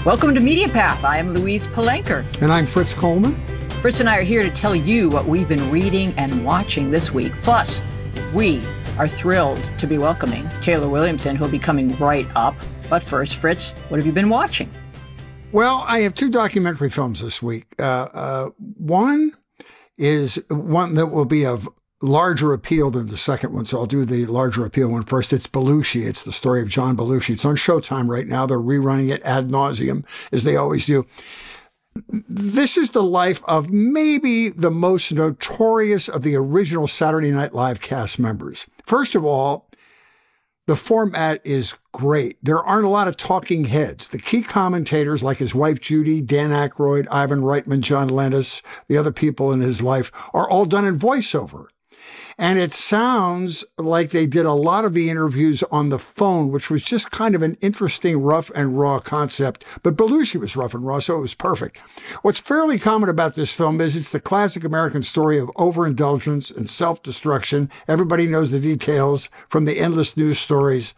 Welcome to Media Path. I am Louise Palanker. And I'm Fritz Coleman. Fritz and I are here to tell you what we've been reading and watching this week. Plus, we are thrilled to be welcoming Taylor Williamson, who'll be coming right up. But first, Fritz, what have you been watching? Well, I have two documentary films this week. One is one that will be of larger appeal than the second one, so I'll do the larger appeal one first. It's Belushi. It's the story of John Belushi. It's on Showtime right now. They're rerunning it ad nauseum, as they always do. This is the life of maybe the most notorious of the original Saturday Night Live cast members. First of all, the format is great. There aren't a lot of talking heads. The key commentators, like his wife Judy, Dan Aykroyd, Ivan Reitman, John Landis, the other people in his life, are all done in voiceover. And it sounds like they did a lot of the interviews on the phone, which was just kind of an interesting rough and raw concept. But Belushi was rough and raw, so it was perfect. What's fairly common about this film is it's the classic American story of overindulgence and self-destruction. Everybody knows the details from the endless news stories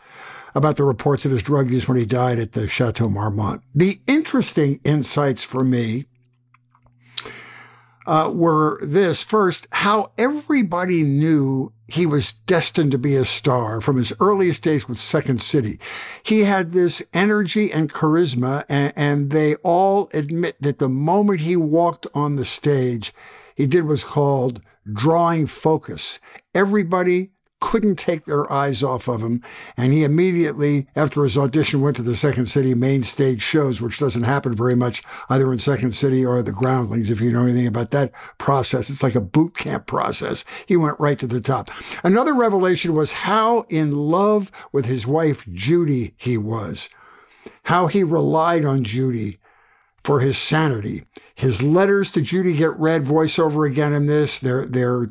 about the reports of his drug use when he died at the Chateau Marmont. The interesting insights for me were this. First, how everybody knew he was destined to be a star from his earliest days with Second City. He had this energy and charisma, and they all admit that the moment he walked on the stage, he did what's called drawing focus. Everybody couldn't take their eyes off of him. And he immediately, after his audition, went to the Second City main stage shows, which doesn't happen very much either in Second City or the Groundlings, if you know anything about that process. It's like a boot camp process. He went right to the top. Another revelation was how in love with his wife, Judy, he was. How he relied on Judy for his sanity. His letters to Judy get read voiceover again in this. They're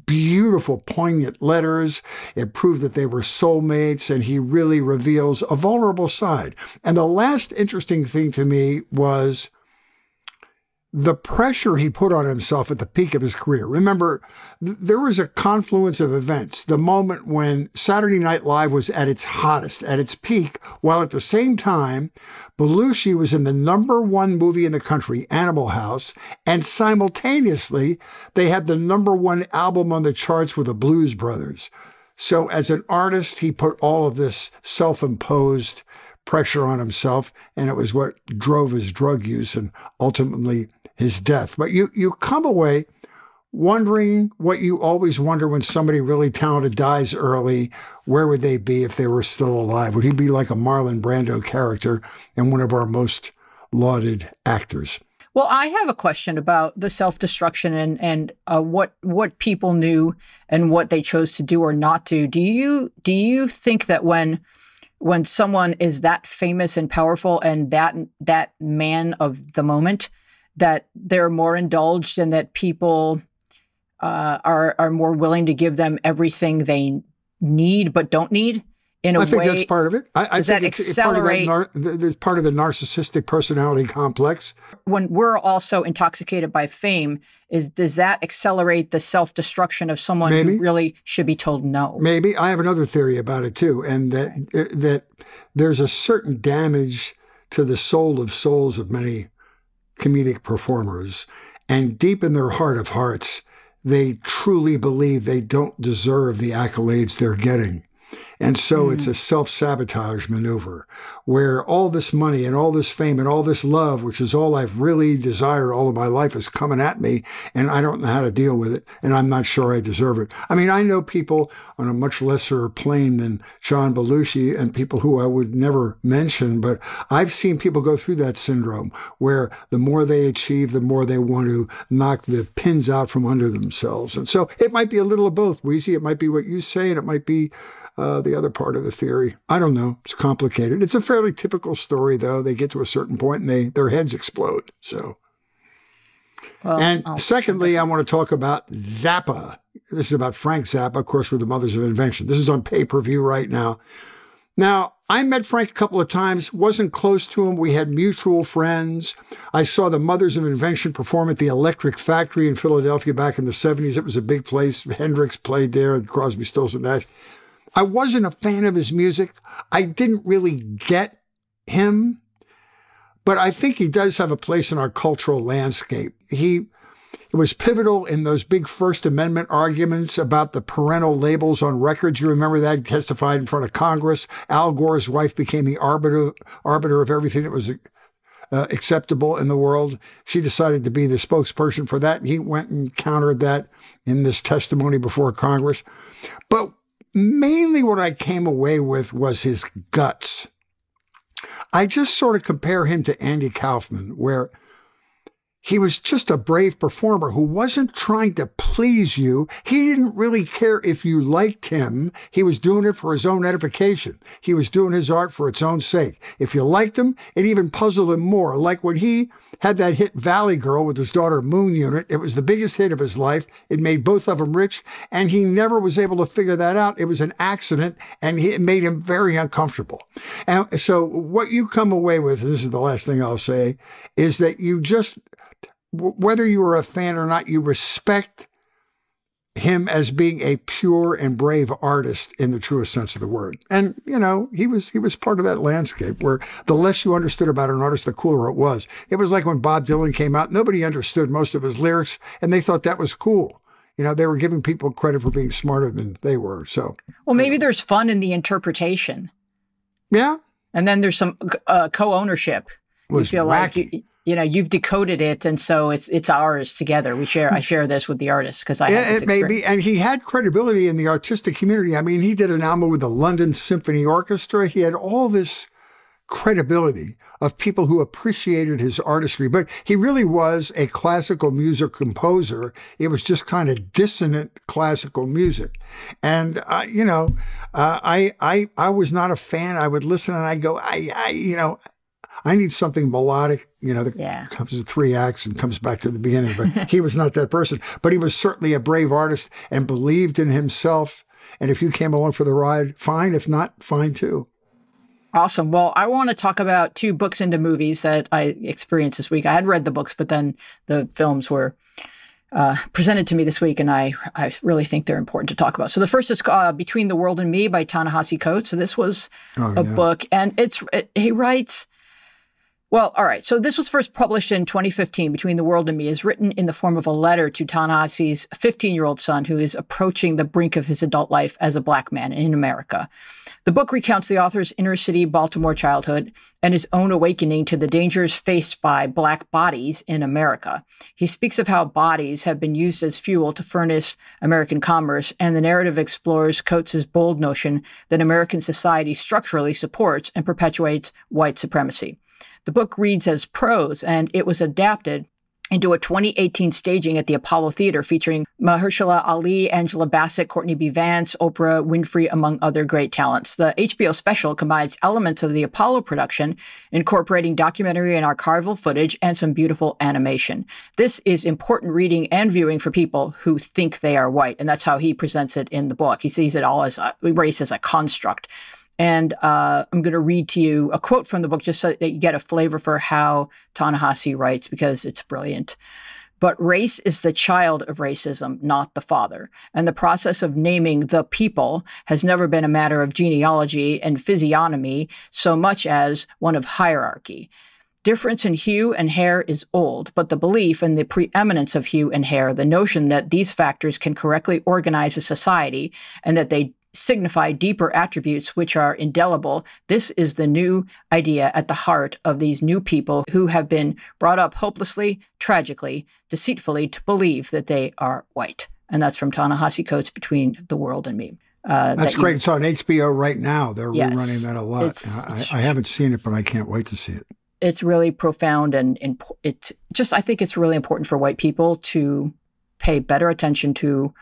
beautiful, poignant letters. It proved that they were soulmates, and he really reveals a vulnerable side. And the last interesting thing to me was the pressure he put on himself at the peak of his career. Remember, there was a confluence of events. The moment when Saturday Night Live was at its hottest, at its peak, while at the same time, Belushi was in the #1 movie in the country, Animal House, and simultaneously, they had the #1 album on the charts with the Blues Brothers. So as an artist, he put all of this self-imposed pressure on himself, and it was what drove his drug use and ultimately his death. But you come away wondering what you always wonder when somebody really talented dies early. Where would they be if they were still alive? Would he be like a Marlon Brando character and one of our most lauded actors? Well, I have a question about the self-destruction and what people knew and what they chose to do or not do. Do you think that when someone is that famous and powerful and that man of the moment, that they're more indulged and that people are more willing to give them everything they need but don't need in a way? I think that's part of it. I think it's part of the narcissistic personality complex. When we're also intoxicated by fame, does that accelerate the self-destruction of someone who really should be told no? Maybe. I have another theory about it too, and that there's a certain damage to the soul of souls of many comedic performers, and deep in their heart of hearts, they truly believe they don't deserve the accolades they're getting. And so it's a self-sabotage maneuver where all this money and all this fame and all this love, which is all I've really desired all of my life, is coming at me, and I don't know how to deal with it, and I'm not sure I deserve it. I mean, I know people on a much lesser plane than John Belushi and people who I would never mention, but I've seen people go through that syndrome where the more they achieve, the more they want to knock the pins out from under themselves. And so it might be a little of both, Weezy. It might be what you say, and it might be the other part of the theory. I don't know. It's complicated. It's a fairly typical story, though. They get to a certain point and their heads explode. So, secondly, I want to talk about Zappa. This is about Frank Zappa, of course, with the Mothers of Invention. This is on pay-per-view right now. Now, I met Frank a couple of times, wasn't close to him. We had mutual friends. I saw the Mothers of Invention perform at the Electric Factory in Philadelphia back in the 70s. It was a big place. Hendrix played there, and Crosby, Stills, and Nash. I wasn't a fan of his music. I didn't really get him, But I think he does have a place in our cultural landscape. He was pivotal in those big First Amendment arguments about the parental labels on records. You remember that? He testified in front of Congress. Al Gore's wife became the arbiter of everything that was acceptable in the world. She decided to be the spokesperson for that. And he went and countered that in this testimony before Congress. But mainly what I came away with was his guts. I just sort of compare him to Andy Kaufman, where he was just a brave performer who wasn't trying to please you. He didn't really care if you liked him. He was doing it for his own edification. He was doing his art for its own sake. If you liked him, it even puzzled him more. Like when he had that hit Valley Girl with his daughter Moon Unit, it was the biggest hit of his life. It made both of them rich, and he never was able to figure that out. It was an accident, and it made him very uncomfortable. And so what you come away with, and this is the last thing I'll say, is that you just, whether you are a fan or not, you respect him as being a pure and brave artist in the truest sense of the word. And, you know, he was part of that landscape where the less you understood about an artist, the cooler it was. It was like when Bob Dylan came out, nobody understood most of his lyrics, and they thought that was cool. You know, they were giving people credit for being smarter than they were. So, well, maybe there's fun in the interpretation. Yeah. And then there's some co-ownership. You feel wacky. Like you know, you've decoded it, and so it's ours together. I share this with the artist because I have this experience. It may be, and he had credibility in the artistic community. I mean, he did an album with the London Symphony Orchestra. He had all this credibility of people who appreciated his artistry, but he really was a classical music composer. It was just kind of dissonant classical music. And, you know, I was not a fan. I would listen and I'd go, you know, I need something melodic, you know, that comes in 3 acts and comes back to the beginning. But he was not that person. But he was certainly a brave artist and believed in himself. And if you came along for the ride, fine. If not, fine too. Awesome. Well, I want to talk about 2 books into movies that I experienced this week. I had read the books, but then the films were presented to me this week, and I really think they're important to talk about. So the first is Between the World and Me by Ta-Nehisi Coates. So this was a book, and he writes... Well, all right. So this was first published in 2015. Between the World and Me is written in the form of a letter to Ta-Nehisi's 15-year-old son, who is approaching the brink of his adult life as a Black man in America. The book recounts the author's inner-city Baltimore childhood and his own awakening to the dangers faced by Black bodies in America. He speaks of how bodies have been used as fuel to furnish American commerce, and the narrative explores Coates' bold notion that American society structurally supports and perpetuates white supremacy. The book reads as prose, and it was adapted into a 2018 staging at the Apollo Theater featuring Mahershala Ali, Angela Bassett, Courtney B. Vance, Oprah Winfrey, among other great talents. The HBO special combines elements of the Apollo production, incorporating documentary and archival footage and some beautiful animation. This is important reading and viewing for people who think they are white, and that's how he presents it in the book. He sees it all as race as a construct. And I'm going to read to you a quote from the book just so that you get a flavor for how Ta-Nehisi writes, because it's brilliant. But race is the child of racism, not the father. And the process of naming the people has never been a matter of genealogy and physiognomy so much as one of hierarchy. Difference in hue and hair is old, but the belief in the preeminence of hue and hair, the notion that these factors can correctly organize a society and that they signify deeper attributes which are indelible. This is the new idea at the heart of these new people who have been brought up hopelessly, tragically, deceitfully to believe that they are white. And that's from Ta-Nehisi Coates, Between the World and Me. That's great. It's on HBO right now. They're rerunning that a lot. I haven't seen it, but I can't wait to see it. It's really profound, and I think it's really important for white people to pay better attention to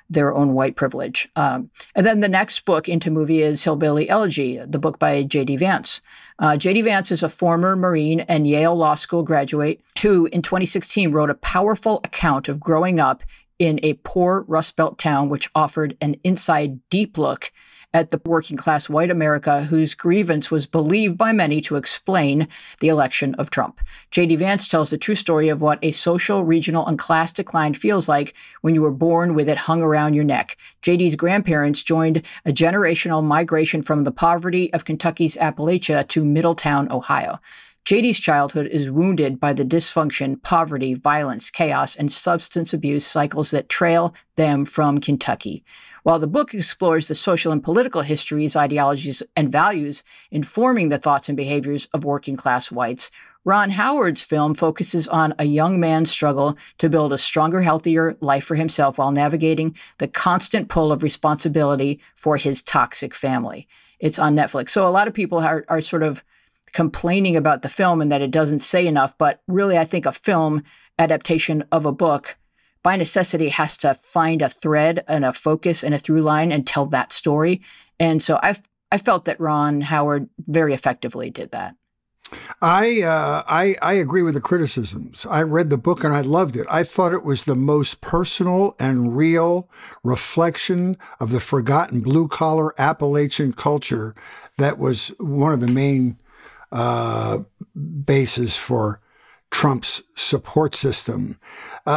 their own white privilege. And then the next book into movie is Hillbilly Elegy, the book by JD Vance. JD Vance is a former Marine and Yale Law School graduate who in 2016 wrote a powerful account of growing up in a poor Rust Belt town, which offered an inside deep look at the working class white America whose grievance was believed by many to explain the election of Trump. JD Vance tells the true story of what a social, regional, and class decline feels like when you were born with it hung around your neck. JD's grandparents joined a generational migration from the poverty of Kentucky's Appalachia to Middletown, Ohio. JD's childhood is wounded by the dysfunction, poverty, violence, chaos, and substance abuse cycles that trail them from Kentucky. While the book explores the social and political histories, ideologies, and values informing the thoughts and behaviors of working-class whites, Ron Howard's film focuses on a young man's struggle to build a stronger, healthier life for himself while navigating the constant pull of responsibility for his toxic family. It's on Netflix. So a lot of people are sort of complaining about the film and that it doesn't say enough, but really I think a film adaptation of a book by necessity has to find a thread and a focus and a through line and tell that story. And so I felt that Ron Howard very effectively did that. I agree with the criticisms. I read the book and I loved it. I thought it was the most personal and real reflection of the forgotten blue-collar Appalachian culture that was one of the main bases for Trump's support system.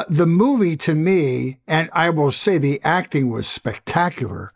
The movie, to me, and I will say the acting was spectacular,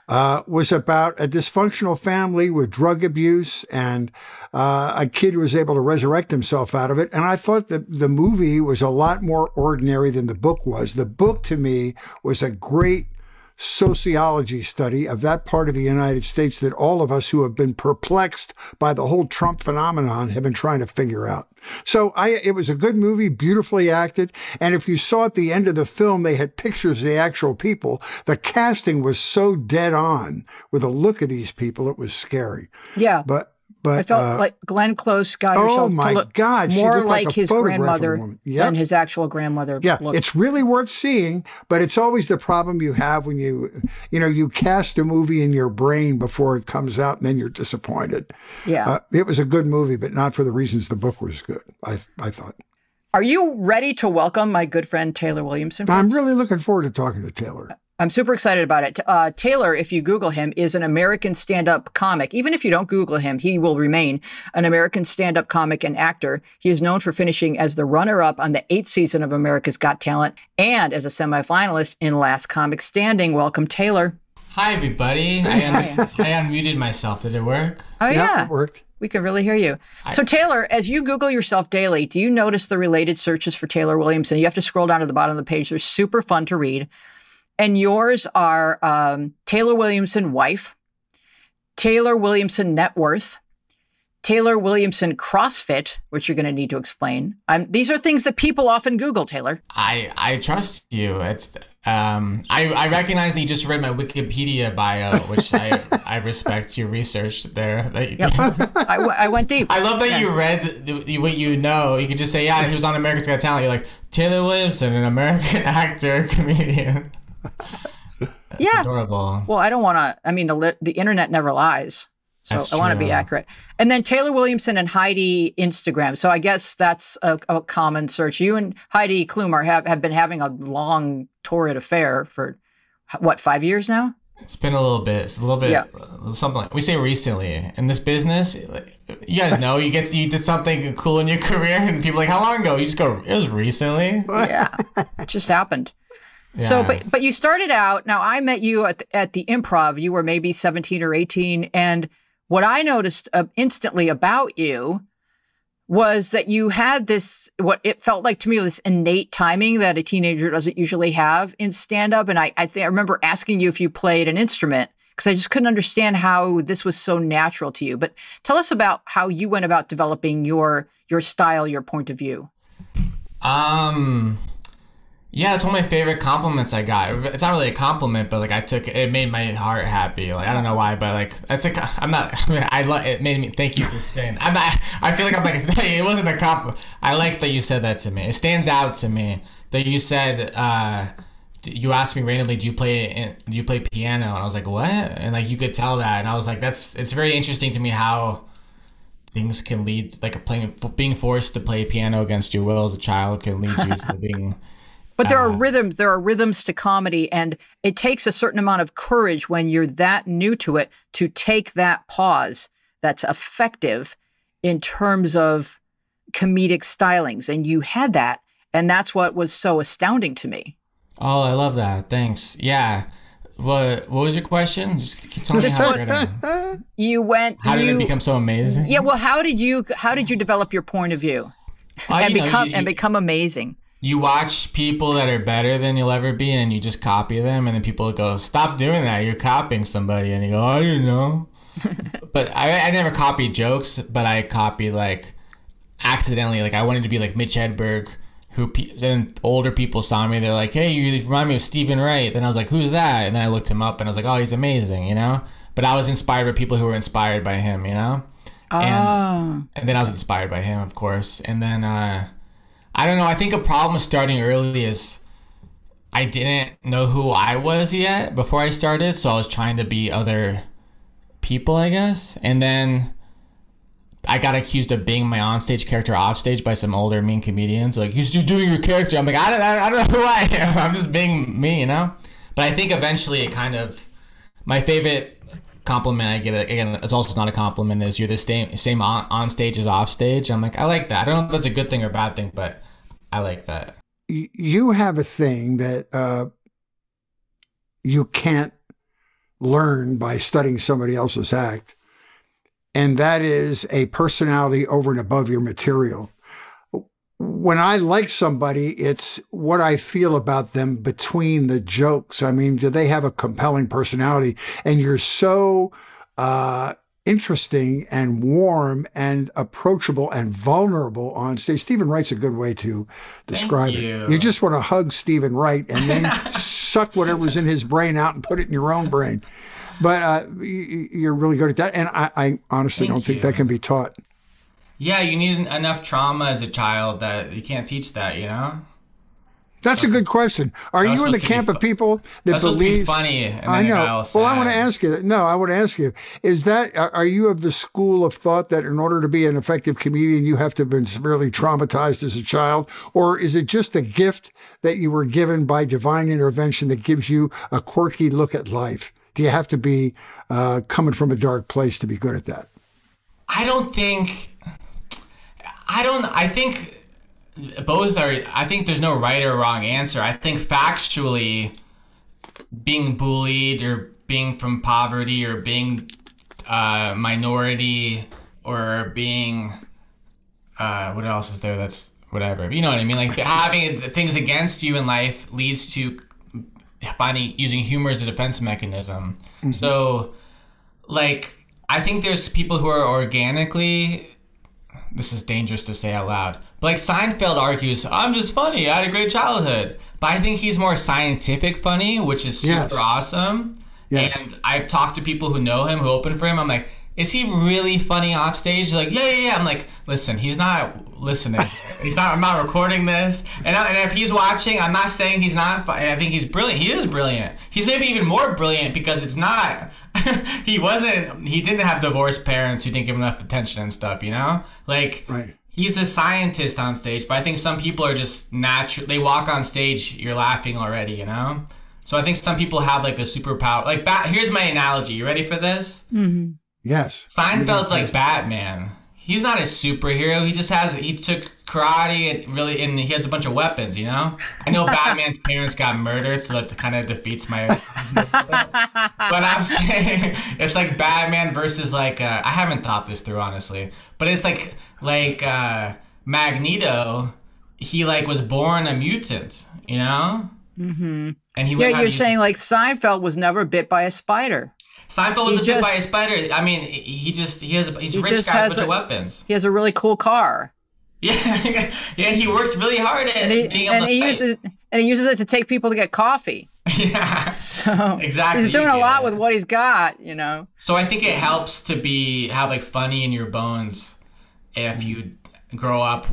was about a dysfunctional family with drug abuse and a kid who was able to resurrect himself out of it. And I thought that the movie was a lot more ordinary than the book was. The book, to me, was a great sociology study of that part of the United States that all of us who have been perplexed by the whole Trump phenomenon have been trying to figure out. So it was a good movie, beautifully acted. And if you saw at the end of the film, they had pictures of the actual people. The casting was so dead on with the look of these people. It was scary. Yeah. But I felt like Glenn Close got herself to look more like his grandmother than his actual grandmother. Yeah, looked. It's really worth seeing, but it's always the problem you have when you cast a movie in your brain before it comes out and then you're disappointed. Yeah. It was a good movie, but not for the reasons the book was good, I thought. Are you ready to welcome my good friend Taylor Williamson? I'm really looking forward to talking to Taylor. I'm super excited about it. Taylor, if you Google him, is an American stand-up comic. Even if you don't Google him, he will remain an American stand-up comic and actor. He is known for finishing as the runner-up on the 8th season of America's Got Talent and as a semifinalist in Last Comic Standing. Welcome, Taylor. Hi, everybody. I unmuted myself. Did it work? Oh, yeah. It worked. We can really hear you. So, Taylor, as you Google yourself daily, do you notice the related searches for Taylor Williamson? You have to scroll down to the bottom of the page. They're super fun to read. And yours are Taylor Williamson wife, Taylor Williamson net worth, Taylor Williamson CrossFit, which you're going to need to explain. These are things that people often Google, Taylor. I trust you. It's I recognize that you just read my Wikipedia bio, which I respect your research there. Yep. I went deep. I love that you read what you know. You could just say, yeah, he was on America's Got Talent. You're like, Taylor Williamson, an American actor, comedian. That's adorable. Well, I don't want to. I mean, the internet never lies, so I want to be accurate. And then Taylor Williamson and Heidi Instagram. So I guess that's a common search. You and Heidi Klum have been having a long, torrid affair for what, 5 years now? It's been a little bit. It's a little bit something like we say recently in this business. You guys know you did something cool in your career, and people are like, how long ago? You just go, it was recently. Yeah, it just happened. Yeah. So, but you started out, now I met you at the Improv. You were maybe 17 or 18. And what I noticed instantly about you was that you had this, what it felt like to me, this innate timing that a teenager doesn't usually have in stand-up. And I remember asking you if you played an instrument because I just couldn't understand how this was so natural to you. But tell us about how you went about developing your style, your point of view. Yeah, it's one of my favorite compliments I got. It's not really a compliment, but like it made my heart happy. Like I don't know why, but like that's I'm not. I mean, it made me. Thank you for saying. I'm not. I feel like I'm like hey, it wasn't a compliment. I like that you said that to me. It stands out to me that you said. You asked me randomly, do you play piano? And I was like, what? And like you could tell that, and I was like, it's very interesting to me how things can lead, like being forced to play piano against your will as a child can lead you to being. But there are rhythms. There are rhythms to comedy, and it takes a certain amount of courage when you're that new to it to take that pause that's effective in terms of comedic stylings. And you had that, and that's what was so astounding to me. Oh, I love that. Thanks. Yeah. What was your question? Just keep telling me how you went. How did it become so amazing? Yeah. Well, how did you develop your point of view and become amazing? You watch people that are better than you'll ever be, and you just copy them, and then people go, "Stop doing that! You're copying somebody." And you go, "I didn't know." But I never copied jokes, but I copied like accidentally. Like I wanted to be like Mitch Hedberg. Then older people saw me. They're like, "Hey, you remind me of Stephen Wright." Then I was like, "Who's that?" And then I looked him up, and I was like, "Oh, he's amazing," you know. But I was inspired by people who were inspired by him, you know. And then I was inspired by him, of course. And then I don't know. I think a problem with starting early is I didn't know who I was yet before I started, so I was trying to be other people, I guess. And then I got accused of being my onstage character offstage by some older mean comedians. Like, you're still doing your character. I'm like, I don't know who I am. I'm just being me, you know? But I think eventually it kind of... My favorite compliment I get, again, it's also not a compliment, is you're the same on stage as off stage. I'm like, I like that. I don't know if that's a good thing or a bad thing, but I like that. You have a thing that you can't learn by studying somebody else's act. And that is a personality over and above your material. When I like somebody, it's what I feel about them between the jokes. I mean, do they have a compelling personality? And you're so interesting and warm and approachable and vulnerable on stage. Stephen Wright's a good way to describe it. You just want to hug Stephen Wright and then suck whatever's in his brain out and put it in your own brain. But you're really good at that. And I honestly don't think that can be taught. Yeah, you need enough trauma as a child that you can't teach that, you know? That's a good question. Are you in the camp of people that believe funny? And I know. Well, I want to ask you. No, I want to ask you: is that are you of the school of thought that in order to be an effective comedian, you have to have been severely traumatized as a child, or is it just a gift that you were given by divine intervention that gives you a quirky look at life? Do you have to be coming from a dark place to be good at that? I think both are. I think there's no right or wrong answer. I think factually, being bullied or being from poverty or being minority or being what else is there? That's whatever. You know what I mean? Like having things against you in life leads to using humor as a defense mechanism. Mm-hmm. So, like, I think there's people who are organically. This is dangerous to say out loud. But like Seinfeld argues, I'm just funny. I had a great childhood. But I think he's more scientific funny, which is super awesome. Yes. And I've talked to people who know him, who open for him. I'm like, is he really funny off stage? They're like, yeah. I'm like, listen, he's not listening. I'm not recording this. And if he's watching, I'm not saying he's not funny. I think he's brilliant. He is brilliant. He's maybe even more brilliant because it's not... he didn't have divorced parents who didn't give him enough attention and stuff, you know? Like, He's a scientist on stage, but I think some people are just natural. They walk on stage, you're laughing already, you know? So I think some people have like the superpower. Like, here's my analogy. You ready for this? Mm-hmm. Yes. Seinfeld's like Batman. He's not a superhero. He took karate and he has a bunch of weapons, you know? I know Batman's parents got murdered, so that kind of defeats my... But I'm saying it's like Batman versus like... I haven't thought this through, honestly. But it's like Magneto, he like was born a mutant, you know? Mm-hmm. And you're saying like Seinfeld was never bit by a spider. Seinfeld was bit by a spider. I mean, he's a rich guy with a bunch of weapons. He has a really cool car. Yeah, and he works really hard at being able to fight. He uses it to take people to get coffee. Yeah, so exactly. He's doing a lot with what he's got, you know. So I think it helps to have like funny in your bones if you grow up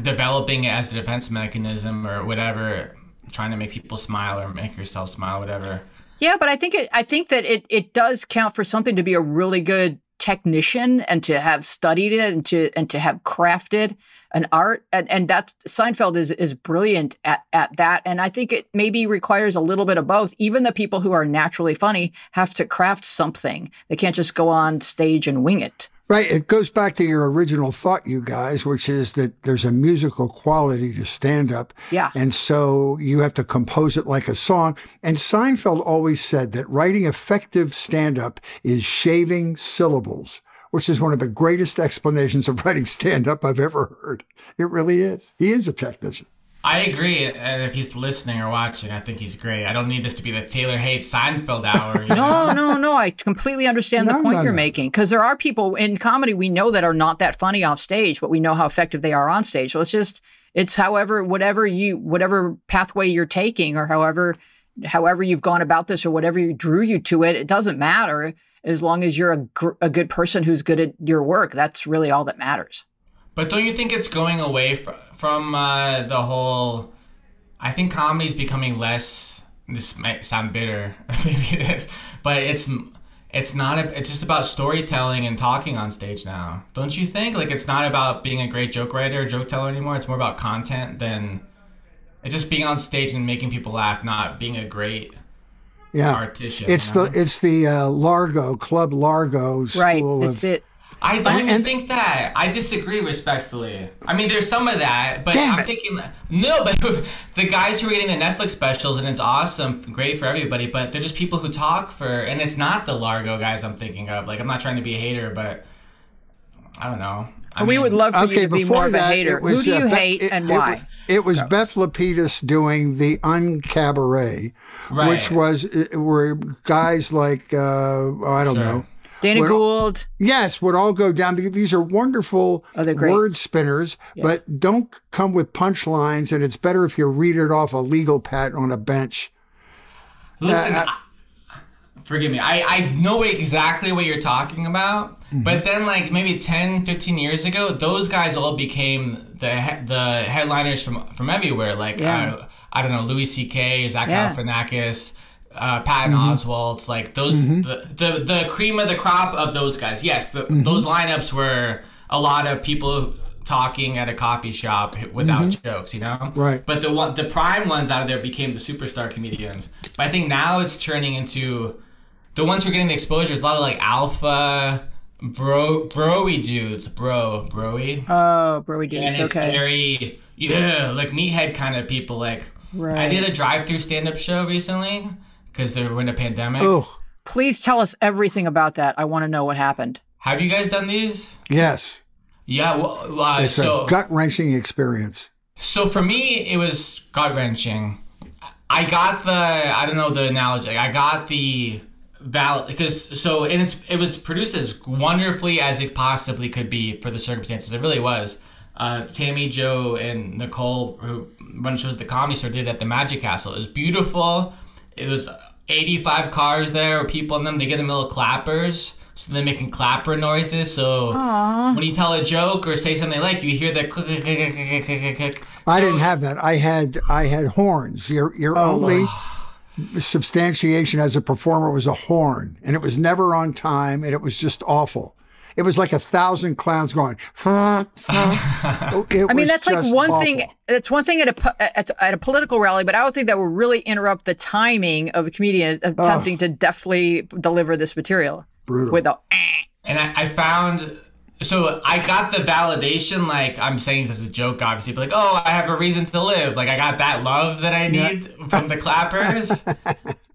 developing it as a defense mechanism or whatever, trying to make people smile or make yourself smile, whatever. Yeah, but I think that it does count for something to be a really good technician and to have studied it and to have crafted an art, and that Seinfeld is brilliant at that. And I think it maybe requires a little bit of both. Even the people who are naturally funny have to craft something. They can't just go on stage and wing it. Right. It goes back to your original thought, you guys, which is that there's a musical quality to stand up. Yeah. And so you have to compose it like a song. And Seinfeld always said that writing effective stand up is shaving syllables, which is one of the greatest explanations of writing stand up I've ever heard. It really is. He is a technician. I agree. And if he's listening or watching, I think he's great. I don't need this to be the Taylor hates Seinfeld hour. You know? No. I completely understand the point you're making, because there are people in comedy we know that are not that funny off stage, but we know how effective they are on stage. So it's whatever pathway you're taking, or however you've gone about this, or whatever drew you to it. It doesn't matter as long as you're a good person who's good at your work. That's really all that matters. But don't you think it's going away from the whole... I think comedy's becoming less... This might sound bitter, maybe it is, but it's just about storytelling and talking on stage now. Don't you think? Like, it's not about being a great joke writer or joke teller anymore. It's more about content than... It's just being on stage and making people laugh, not being a great artician. It's the Largo, Club Largo school of... I don't even think that. I disagree respectfully. I mean, there's some of that, but I'm thinking... No, but the guys who are getting the Netflix specials, and it's awesome, great for everybody, but they're just people who talk for... And it's not the Largo guys I'm thinking of. Like, I'm not trying to be a hater, but... I don't know. We would love for you to be more of a hater. Who do you hate and why? It was Beth Lapidus doing the Uncabaret, which were guys like, I don't know... Dana Gould. Yes, would all go down. These are wonderful word spinners, but don't come with punchlines, and it's better if you read it off a legal pad on a bench. Listen, forgive me. I know exactly what you're talking about, but then like maybe 10, 15 years ago, those guys all became the headliners from everywhere. Like, I don't know, Louis C.K., Zach Galifianakis, Patton Oswalt, like those, the cream of the crop of those guys. Yes, those lineups were a lot of people talking at a coffee shop without jokes, you know? Right. But the prime ones out of there became the superstar comedians. But I think now it's turning into the ones who are getting the exposure. Is a lot of like alpha, broy dudes, broy. Oh, broy dudes. And it's very like meathead kind of people. Like I did a drive-through stand-up show recently. Because they were in a pandemic. Oh. Please tell us everything about that. I want to know what happened. Have you guys done these? Yes. Yeah. Well, it's a gut-wrenching experience. So for me, it was gut-wrenching. I got I don't know the analogy. I got the because it was produced as wonderfully as it possibly could be for the circumstances. It really was. Tammy, Joe, and Nicole, who run shows at the Comedy Store, did it at the Magic Castle. It was beautiful. It was 85 cars there, or people in them. They get them little clappers, so they're making clapper noises. So when you tell a joke or say something like, you hear that click, click, click, click, click, click. I didn't have that. I had horns. Your only substantiation as a performer was a horn, and it was never on time, and it was just awful. It was like 1,000 clowns going. I mean, that's like one thing. It's one thing at a political rally, but I would think that would really interrupt the timing of a comedian attempting to deftly deliver this material. Brutal. With and I found, so I got the validation. Like, I'm saying this as a joke, obviously, but like, oh, I have a reason to live. Like, I got that love that I need from the clappers.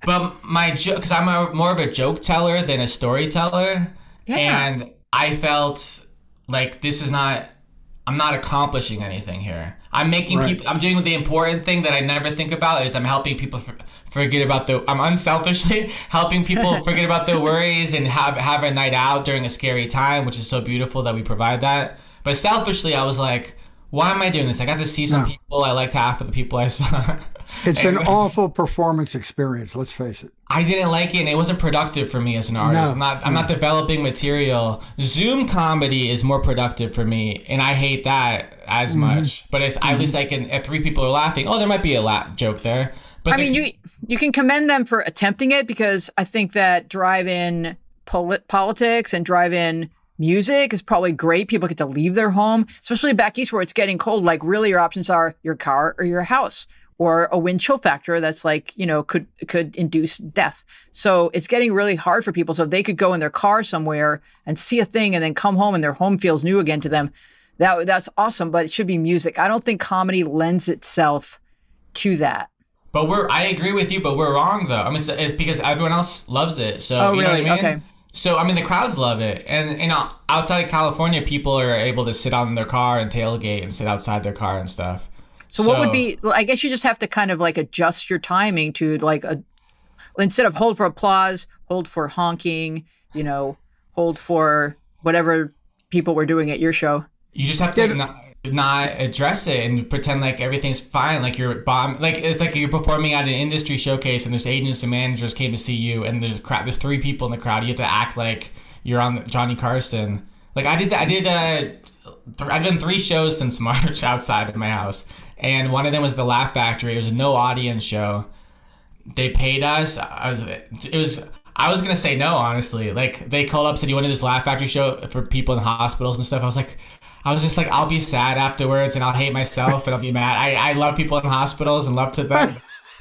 But my joke, because I'm more of a joke teller than a storyteller, and I felt like I'm not accomplishing anything here. I'm making people, I'm doing the important thing that I never think about is I'm helping people forget about I'm unselfishly helping people forget about their worries and have a night out during a scary time, which is so beautiful that we provide that. But selfishly, I was like, why am I doing this? I got to see some people. I liked half of the people I saw. It's an awful performance experience. Let's face it. I didn't like it, and it wasn't productive for me as an artist. I'm not developing material. Zoom comedy is more productive for me, and I hate that as much. But it's at least if 3 people are laughing, there might be a laugh joke there. But I mean, you can commend them for attempting it, because I think that drive-in politics and drive-in music is probably great. People get to leave their home, especially back east where it's getting cold. Like, really, your options are your car or your house. or a wind chill factor that's like, you know, could induce death. So it's getting really hard for people. So if they could go in their car somewhere and see a thing and then come home and their home feels new again to them, that's awesome. But it should be music. I don't think comedy lends itself to that. But I agree with you, but we're wrong though. I mean, it's because everyone else loves it. So oh, you really? know what I mean? Okay. So I mean, the crowds love it, and you know, outside of California, people are able to sit out in their car and tailgate and sit outside their car and stuff. So what would be? Well, I guess you just have to kind of like adjust your timing to like instead of hold for applause, hold for honking. You know, hold for whatever people were doing at your show. You just have to not address it and pretend like everything's fine, like you're like it's like you're performing at an industry showcase and there's agents and managers came to see you and there's there's 3 people in the crowd. You have to act like you're on Johnny Carson. Like I did that. I've done 3 shows since March outside of my house, and one of them was the Laugh Factory. It was a no audience show. They paid us. I was gonna say no, honestly. Like they called up, said you want to do this Laugh Factory show for people in hospitals and stuff. I was just like, I'll be sad afterwards and I'll hate myself and I'll be mad. I love people in hospitals and love to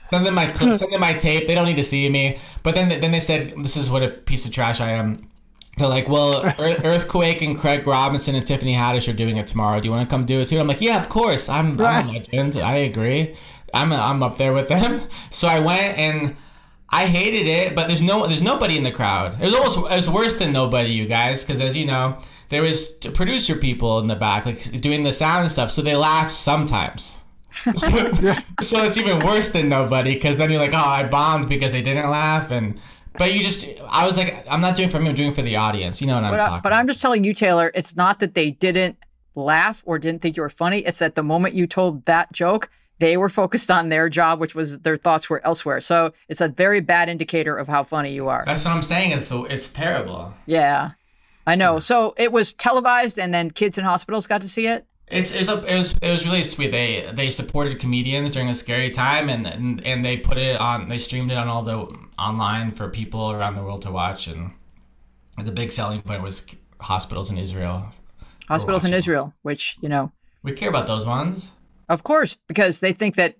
send them my clips, send them my tape. They don't need to see me. But then they said, this is what a piece of trash I am. They're like, well, Earthquake and Craig Robinson and Tiffany Haddish are doing it tomorrow. Do you want to come do it too? I'm like, yeah, of course. I'm a legend. I agree. I'm up there with them. So I went and I hated it, but there's nobody in the crowd. It was worse than nobody, you guys, because as you know, there was producer people in the back, like doing the sound and stuff. So they laugh sometimes. So it's even worse than nobody, because then you're like, oh, I bombed because they didn't laugh. But I was like, I'm not doing it for me, I'm doing it for the audience. You know what I'm talking about. But I'm just telling you, Taylor, it's not that they didn't laugh or didn't think you were funny. It's that the moment you told that joke, they were focused on their job, which was their thoughts were elsewhere. So it's a very bad indicator of how funny you are. That's what I'm saying. It's terrible. Yeah. I know. So it was televised, and then kids in hospitals got to see it. It was really sweet. They supported comedians during a scary time, and they put it on. They streamed it on all the online for people around the world to watch. And the big selling point was hospitals in Israel. Hospitals in Israel, which you know we care about those ones, of course, because they think that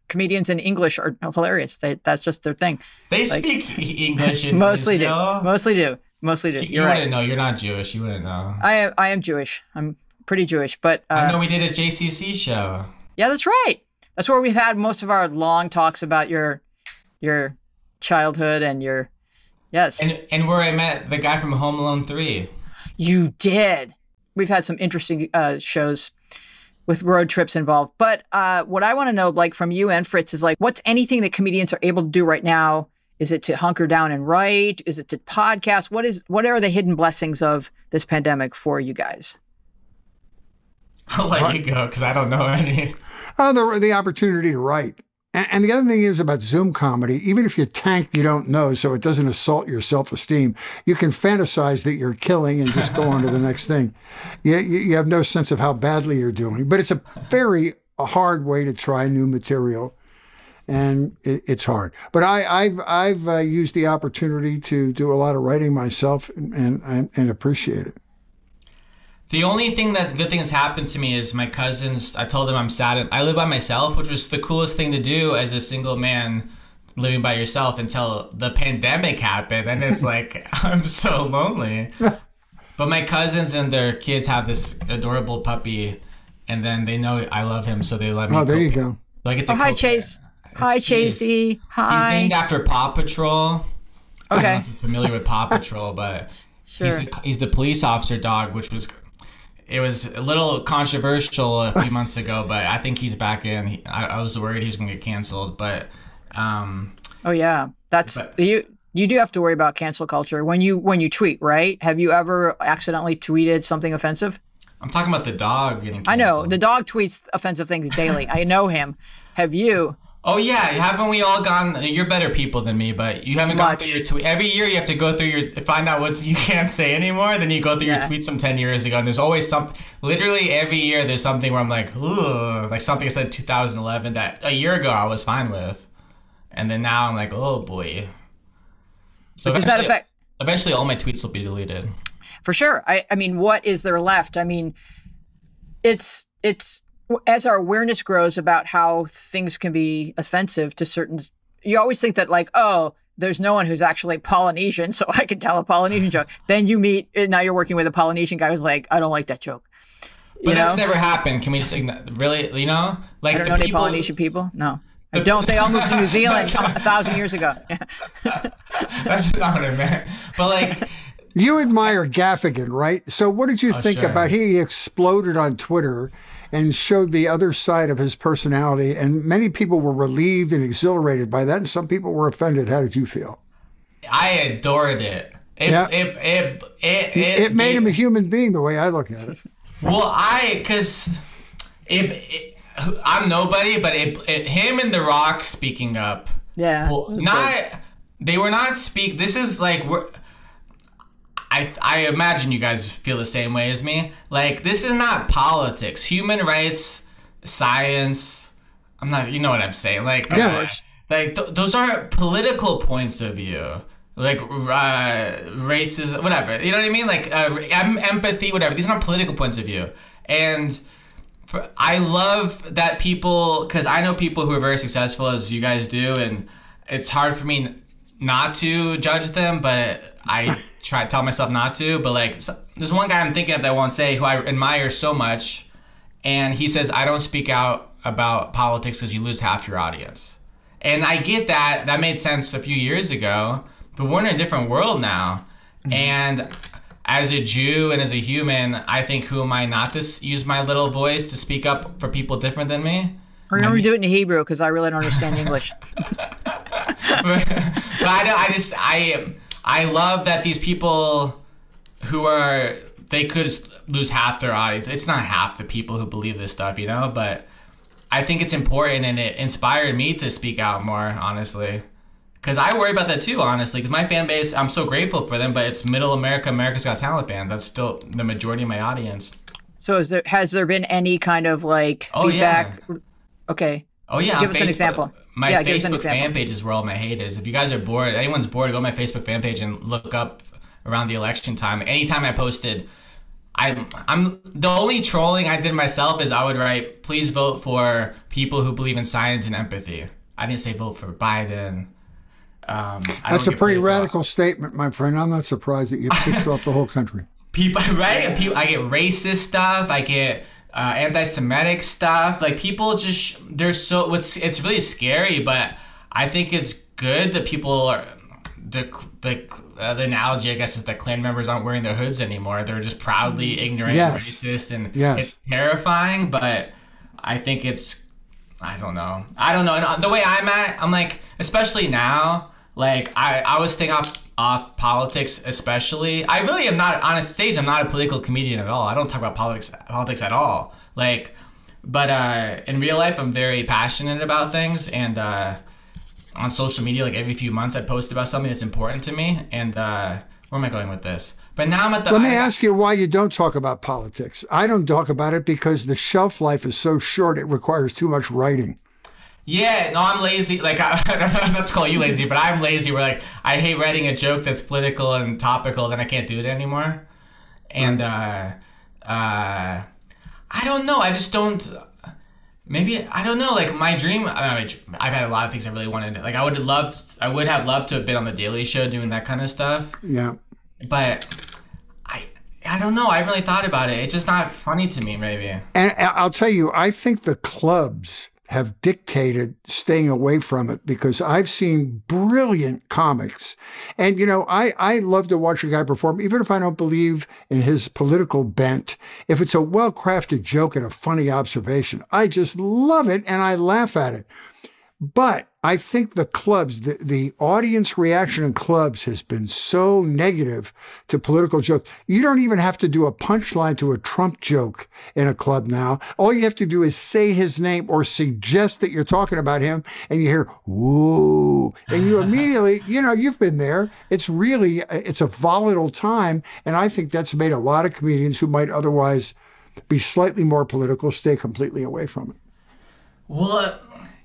comedians in English are hilarious. That's just their thing. They speak English in mostly Israel. Mostly do. You wouldn't know. You're not Jewish. You wouldn't know. I am Jewish. I'm pretty Jewish, but I know we did a JCC show. Yeah, that's right. That's where we've had most of our long talks about your childhood and your and where I met the guy from Home Alone 3. You did. We've had some interesting shows with road trips involved. But what I want to know, like from you and Fritz, is like, what's anything that comedians are able to do right now? Is it to hunker down and write? Is it to podcast? What are the hidden blessings of this pandemic for you guys? I'll let you go because I don't know any. The opportunity to write. And the other thing is about Zoom comedy, even if you tank, you don't know, so it doesn't assault your self-esteem. You can fantasize that you're killing and just go on to the next thing. You have no sense of how badly you're doing. But it's a very hard way to try new material. And it's hard. But I've used the opportunity to do a lot of writing myself and appreciate it. The only good thing that's happened to me is my cousins. I told them I'm sad. I live by myself, which was the coolest thing to do as a single man living by yourself until the pandemic happened. And it's like, I'm so lonely. But my cousins and their kids have this adorable puppy, and then they know I love him, so they let me. Oh, there you go. So I get to hi, Chase. Hi, Chasey. Hi. He's named after Paw Patrol. Okay. I don't know if you're familiar with Paw Patrol, but sure. he's the police officer dog, which was a little controversial a few months ago, but I think he's back in. I was worried he was going to get canceled, but oh yeah, you do have to worry about cancel culture when you tweet, right? Have you ever accidentally tweeted something offensive? I'm talking about the dog getting canceled. I know the dog tweets offensive things daily. I know him. Have you? Oh yeah, haven't we all gone? You're better people than me, but you haven't gone through your tweet. Every year you have to go through find out what you can't say anymore. Then you go through your tweets from 10 years ago, and there's always something. Literally every year there's something where I'm like, ooh, like something I said in 2011 that a year ago I was fine with, and then now I'm like, oh boy. So does that affect? Eventually, all my tweets will be deleted. For sure. I mean, what is there left? I mean, it's as our awareness grows about how things can be offensive to certain, you always think that like, oh, there's no one who's actually Polynesian, so I can tell a Polynesian joke. Then you meet, now you're working with a Polynesian guy who's like, I don't like that joke. But that's never happened. Can we just really, you know? Like, I don't know any Polynesian people? No. I don't. They all moved to New Zealand 1,000 years ago. That's not what I meant. But like... You admire Gaffigan, right? So what did you think about, he exploded on Twitter and showed the other side of his personality, and many people were relieved and exhilarated by that, and some people were offended. How did you feel? I adored it. It made him a human being the way I look at it. Well, because I'm nobody, but him and The Rock speaking up. Yeah. Well, they were not speak. This is like I imagine you guys feel the same way as me. Like, this is not politics. Human rights, science. I'm not. You know what I'm saying? Like, those are political points of view. Like racism, whatever. You know what I mean? Like empathy, whatever. These are not political points of view. And I love that people, because I know people who are very successful, as you guys do, and it's hard for me not to judge them, but I try to tell myself not to. But like, there's one guy I'm thinking of that I won't say, who I admire so much, and he says, I don't speak out about politics because you lose half your audience. And I get that. That made sense a few years ago, but we're in a different world now. Mm-hmm. And as a Jew and as a human, I think, who am I not to use my little voice to speak up for people different than me? Remember to do it in Hebrew, because I really don't understand English. but I love that these people who are, they could lose half their audience. It's not half the people who believe this stuff, you know, but I think it's important, and it inspired me to speak out more, honestly. Because I worry about that too, honestly, because my fan base, I'm so grateful for them, but it's middle America, America's Got Talent fans. That's still the majority of my audience. So has there been any kind of like feedback? Yeah. Okay. Oh yeah. Give us an example. My Facebook fan page is where all my hate is. If you guys are bored, anyone's bored, go to my Facebook fan page and look up around the election time. Anytime I posted, I'm the only trolling I did myself is I would write, please vote for people who believe in science and empathy. I didn't say vote for Biden. That's a pretty radical statement, my friend. I'm not surprised that you pissed off the whole country. People, right? People, I get racist stuff. I get anti-Semitic stuff. Like, people just, they're so, it's really scary, but I think it's good that people are, the analogy, I guess, is that Klan members aren't wearing their hoods anymore. They're just proudly ignorant, racist, and it's terrifying, but I think it's, I don't know. And the way I'm like, especially now, like, I was staying off politics, especially. I really am not, on a stage, I'm not a political comedian at all. I don't talk about politics at all. Like, but in real life, I'm very passionate about things, and on social media, like every few months, I post about something that's important to me. And where am I going with this? But now I'm at the... Let me ask you why you don't talk about politics. I don't talk about it because the shelf life is so short, it requires too much writing. Yeah, no, I'm lazy. Like, I'm not to call you lazy, but I'm lazy. Where, like, I hate writing a joke that's political and topical, then I can't do it anymore. And I don't know. I just don't... Maybe, I don't know, like, my dream, I've had a lot of things I really wanted. Like, I would have loved to have been on The Daily Show doing that kind of stuff. Yeah. But I don't know. I haven't really thought about it. It's just not funny to me, maybe. And I'll tell you, I think the clubs have dictated staying away from it, because I've seen brilliant comics. And, you know, I love to watch a guy perform, even if I don't believe in his political bent. If it's a well-crafted joke and a funny observation, I just love it and I laugh at it. But I think the clubs, the audience reaction in clubs has been so negative to political jokes. You don't even have to do a punchline to a Trump joke in a club now. All you have to do is say his name or suggest that you're talking about him, and you hear, woo, and you immediately, you know, you've been there. It's a volatile time, and I think that's made a lot of comedians who might otherwise be slightly more political stay completely away from it. Well,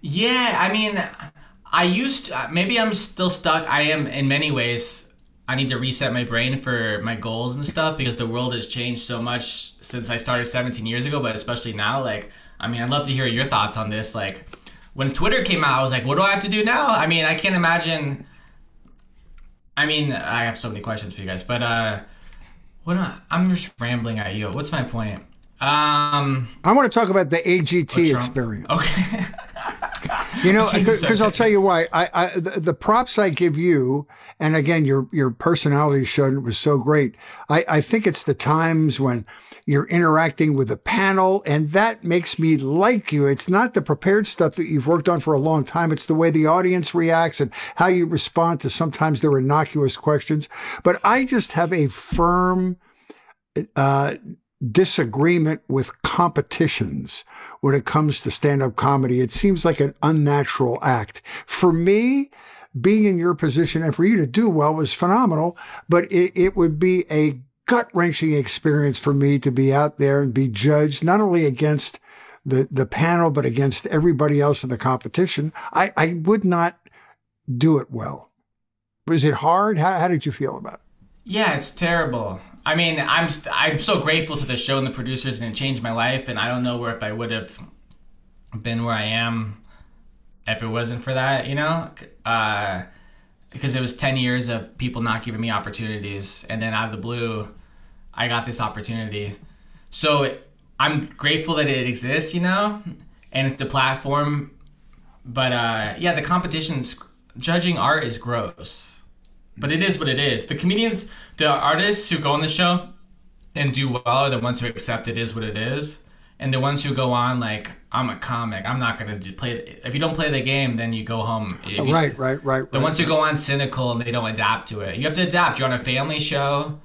yeah, I mean, maybe I'm still stuck. I am in many ways. I need to reset my brain for my goals and stuff, because the world has changed so much since I started 17 years ago, but especially now, like, I mean, I'd love to hear your thoughts on this. Like, when Twitter came out, I was like, what do I have to do now? I mean, I can't imagine. I mean, I have so many questions for you guys, but I'm just rambling at you. What's my point? I want to talk about the AGT experience. Okay. You know, because I'll tell you why. The props I give you, and again, your personality showed it was so great. I think it's the times when you're interacting with the panel, and that makes me like you. It's not the prepared stuff that you've worked on for a long time. It's the way the audience reacts and how you respond to sometimes their innocuous questions. But I just have a firm disagreement with competitions when it comes to stand-up comedy. It seems like an unnatural act. For me, being in your position and for you to do well was phenomenal, but it would be a gut-wrenching experience for me to be out there and be judged not only against the panel, but against everybody else in the competition. I would not do it well. Was it hard? How did you feel about it? Yeah, it's terrible. I mean, I'm so grateful to the show and the producers, and it changed my life. And I don't know if I would have been where I am if it wasn't for that, you know? Because it was 10 years of people not giving me opportunities. And then out of the blue, I got this opportunity. So I'm grateful that it exists, you know? And it's the platform. But yeah, the competitions, judging art is gross. But it is what it is. The comedians, the artists who go on the show and do well are the ones who accept it is what it is. And the ones who go on like, I'm a comic, I'm not going to play it. If you don't play the game, then you go home. Right. The ones who go on cynical and they don't adapt to it. You have to adapt. You're on a family show.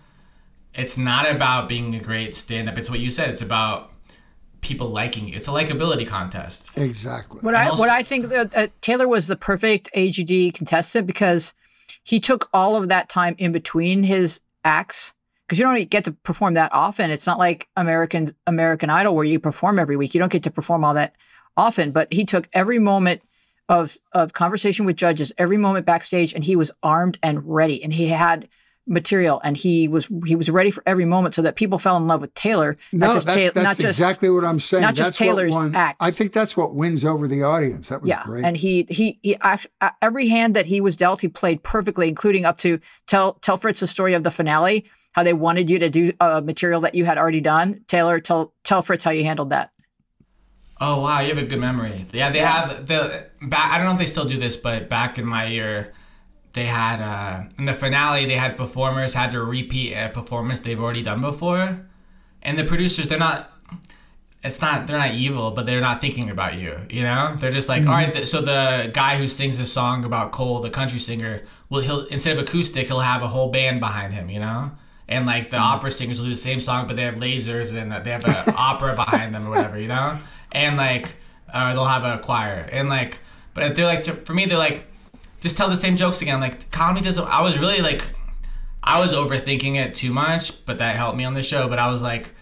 It's not about being a great stand-up. It's what you said. It's about people liking you. It's a likability contest. Exactly. What I think that Taylor was the perfect AGD contestant because he took all of that time in between his acts, because you don't get to perform that often. It's not like American Idol where you perform every week. You don't get to perform all that often. But he took every moment of conversation with judges, every moment backstage, and he was armed and ready. And he had material, and he was ready for every moment, so that people fell in love with Taylor. That's exactly what I'm saying. Not just Taylor's act. I think that's what wins over the audience. That was great. And he every hand that he was dealt, he played perfectly, including up to tell Fritz the story of the finale, how they wanted you to do material that you had already done. Taylor, tell Fritz how you handled that. Oh wow, you have a good memory. Yeah, they have I don't know if they still do this, but back in my year, they had, in the finale, they had performers had to repeat a performance they've already done before. And the producers, they're not evil, but they're not thinking about you, you know? They're just like, all right, so the guy who sings a song about Cole, the country singer, he'll instead of acoustic, he'll have a whole band behind him, you know? And like the opera singers will do the same song, but they have lasers and they have an opera behind them or whatever, you know? And like, they'll have a choir. And like, but they're like, for me, they're like, just tell the same jokes again. Like, comedy doesn't... I was really, like... I was overthinking it too much, but that helped me on the show. But I was like,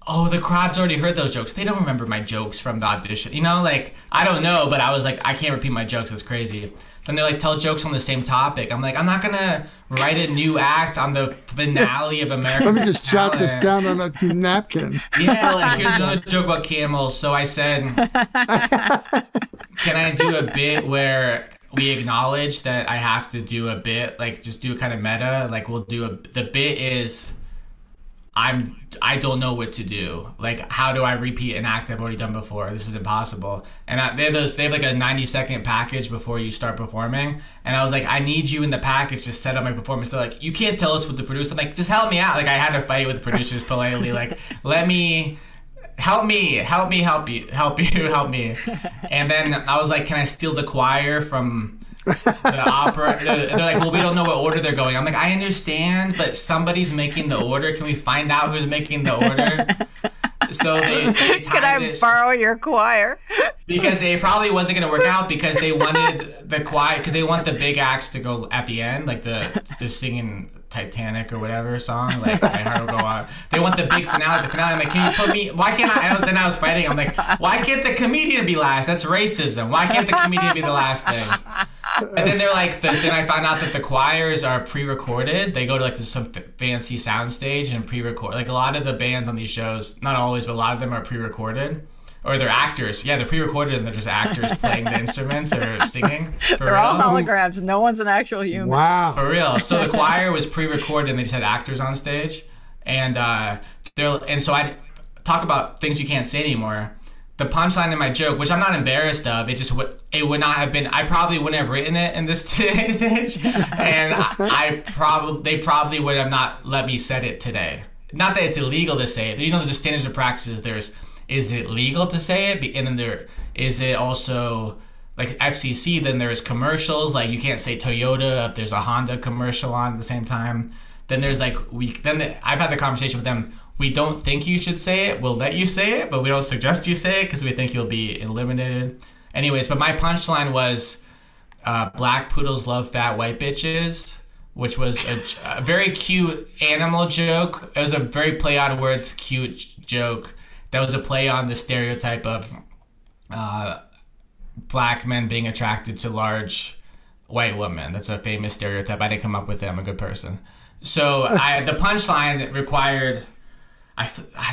oh, the crowd's already heard those jokes. They don't remember my jokes from the audition. You know, like, I don't know, but I was like, I can't repeat my jokes. That's crazy. Then they're like, tell jokes on the same topic. I'm like, I'm not going to write a new act on the finale of American Let me just jot this down on a napkin. Yeah, like, here's another joke about camels. So I said, can I do a bit where... we acknowledge that I have to do a bit, like just do a kind of meta, like we'll do the bit is I don't know what to do. Like, how do I repeat an act I've already done before? This is impossible. And they have like a 90-second package before you start performing. And I was like, I need you in the package to set up my performance. They're like, you can't tell us what to produce. I'm like, just help me out. Like, I had to fight with the producers politely, like, help me. And then I was like, can I steal the choir from the opera? They're like, well, we don't know what order they're going. I'm like, I understand, but somebody's making the order. Can we find out who's making the order? So they can I borrow your choir? Because it probably wasn't going to work out, because they wanted the choir, because they want the big acts to go at the end, like the singing Titanic or whatever song, like My Heart Will Go On. They want the big finale. The finale, I'm like, can you put me? Why can't I? Then I was fighting. I'm like, why can't the comedian be last? That's racism. Why can't the comedian be the last thing? And then they're like, then I found out that the choirs are pre-recorded. They go to like some fancy soundstage and pre-record. Like a lot of the bands on these shows, not always, but a lot of them are pre-recorded. or they're actors. Yeah, they're pre-recorded and they're just actors playing the instruments or singing. They're all holograms. No one's an actual human. Wow. For real. So the choir was pre-recorded and they just had actors on stage. And so I talk about things you can't say anymore. The punchline in my joke, which I'm not embarrassed of, it would not have been. I probably wouldn't have written it in this today's age, and they probably would have not let me say it today. Not that it's illegal to say it. You know, there's standards of practices. Is it legal to say it, and then is it also like FCC? Then there's commercials, like you can't say Toyota if there's a Honda commercial on at the same time. Then there's like I've had the conversation with them. We don't think you should say it. We'll let you say it, but we don't suggest you say it because we think you'll be eliminated. Anyways, but my punchline was black poodles love fat white bitches, which was a very cute animal joke. It was a very play on words, cute joke. That was a play on the stereotype of black men being attracted to large white women. That's a famous stereotype. I didn't come up with it. I'm a good person. So the punchline required...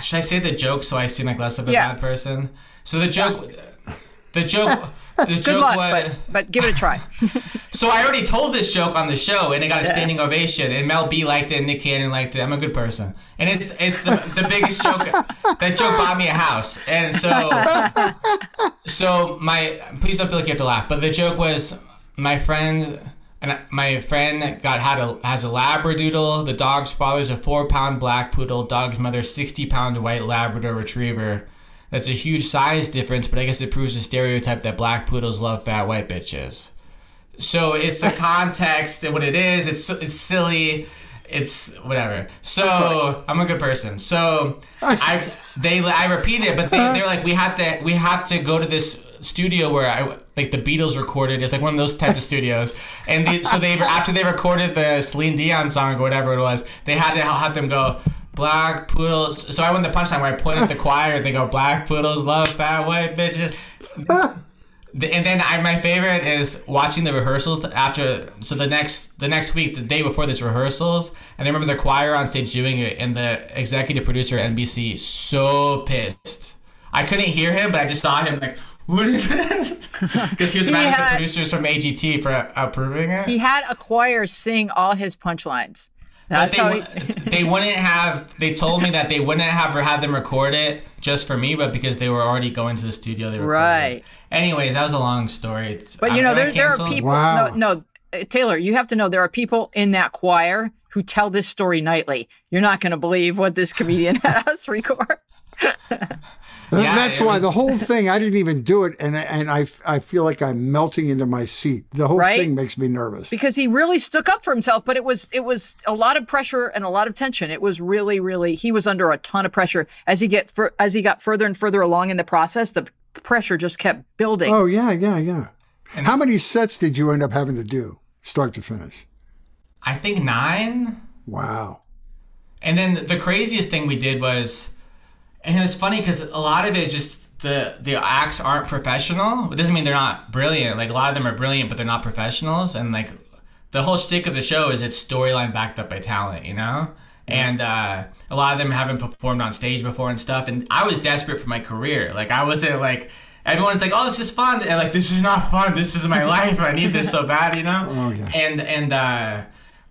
should I say the joke so I seem like less of a bad person? So the joke Good luck, but give it a try. So I already told this joke on the show, and it got a standing ovation. And Mel B liked it, and Nick Cannon liked it. I'm a good person, and it's the biggest joke. That joke bought me a house, and so please don't feel like you have to laugh. But the joke was my friend has a Labradoodle. The dog's father's a 4-pound black poodle. Dog's mother 60-pound white Labrador retriever. That's a huge size difference, but I guess it proves the stereotype that black poodles love fat white bitches. So it's the context and what it is. It's silly. It's whatever. So I'm a good person. So I repeated it, but they're like, we have to go to this studio where the Beatles recorded. It's like one of those types of studios. And after they recorded the Celine Dion song or whatever it was, they had to have them go, black poodles. So I went the punchline where I point at the choir. They go, black poodles love fat white bitches. And then my favorite is watching the rehearsals after. So the next week, the day before this rehearsals, and I remember the choir on stage doing it, and the executive producer at NBC so pissed. I couldn't hear him, but I just saw him like, what is this? Because he was mad at the producers from AGT for approving it. He had a choir sing all his punchlines. They told me that they wouldn't have had them record it just for me, but because they were already going to the studio, they recorded it. Anyways, that was a long story. But there are people. Wow. No, Taylor, you have to know there are people in that choir who tell this story nightly. You're not going to believe what this comedian had us record. That's why the whole thing, I didn't even do it, and I feel like I'm melting into my seat. The whole thing makes me nervous. Because he really stuck up for himself, but it was a lot of pressure and a lot of tension. It was really, really, he was under a ton of pressure. As he got further and further along in the process, the pressure just kept building. Oh, yeah. And how many sets did you end up having to do, start to finish? I think 9. Wow. And then the craziest thing we did was... And it was funny because a lot of it is just the acts aren't professional. It doesn't mean they're not brilliant. Like a lot of them are brilliant, but they're not professionals. And like the whole shtick of the show is it's storyline backed up by talent, you know? And a lot of them haven't performed on stage before and stuff. And I was desperate for my career. Like I wasn't like, everyone's like, oh, this is fun. And like, this is not fun. This is my life. I need this so bad, you know? Oh, yeah. And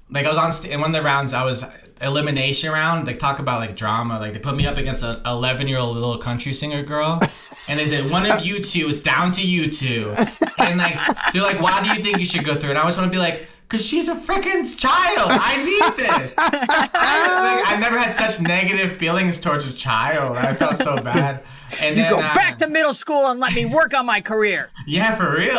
like I was on in one of the rounds, I was elimination round. Like talk about like drama. Like they put me up against an 11-year-old little country singer girl, and they said one of you two is down to you two, and like they're like, why do you think you should go through it? And I always want to be like, because she's a freaking child. I need this. I never had such negative feelings towards a child. I felt so bad. And then, go back to middle school and let me work on my career. Yeah, for real.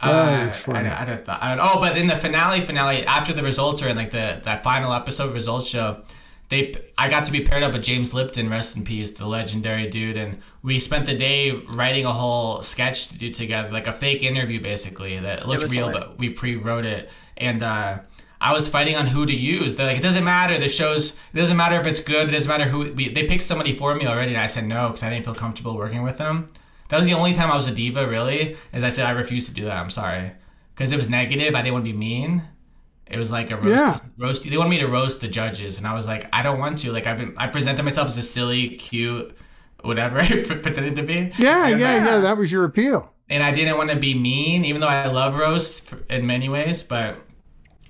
And it's funny. But in the finale, after the results are in like that final episode results show, I got to be paired up with James Lipton, rest in peace, the legendary dude, and we spent the day writing a whole sketch to do together, like a fake interview basically that looked real, but we pre-wrote it. And I was fighting on who to use. They're like, it doesn't matter. It doesn't matter if it's good. It doesn't matter who. They picked somebody for me already, and I said no because I didn't feel comfortable working with them. That was the only time I was a diva, really, is I said I refuse to do that. I'm sorry. Because it was negative. I didn't want to be mean. It was like a roast. They wanted me to roast the judges, and I was like, I don't want to. Like I presented myself as a silly, cute whatever I pretended to be. Yeah. That was your appeal. And I didn't want to be mean, even though I love roast in many ways. But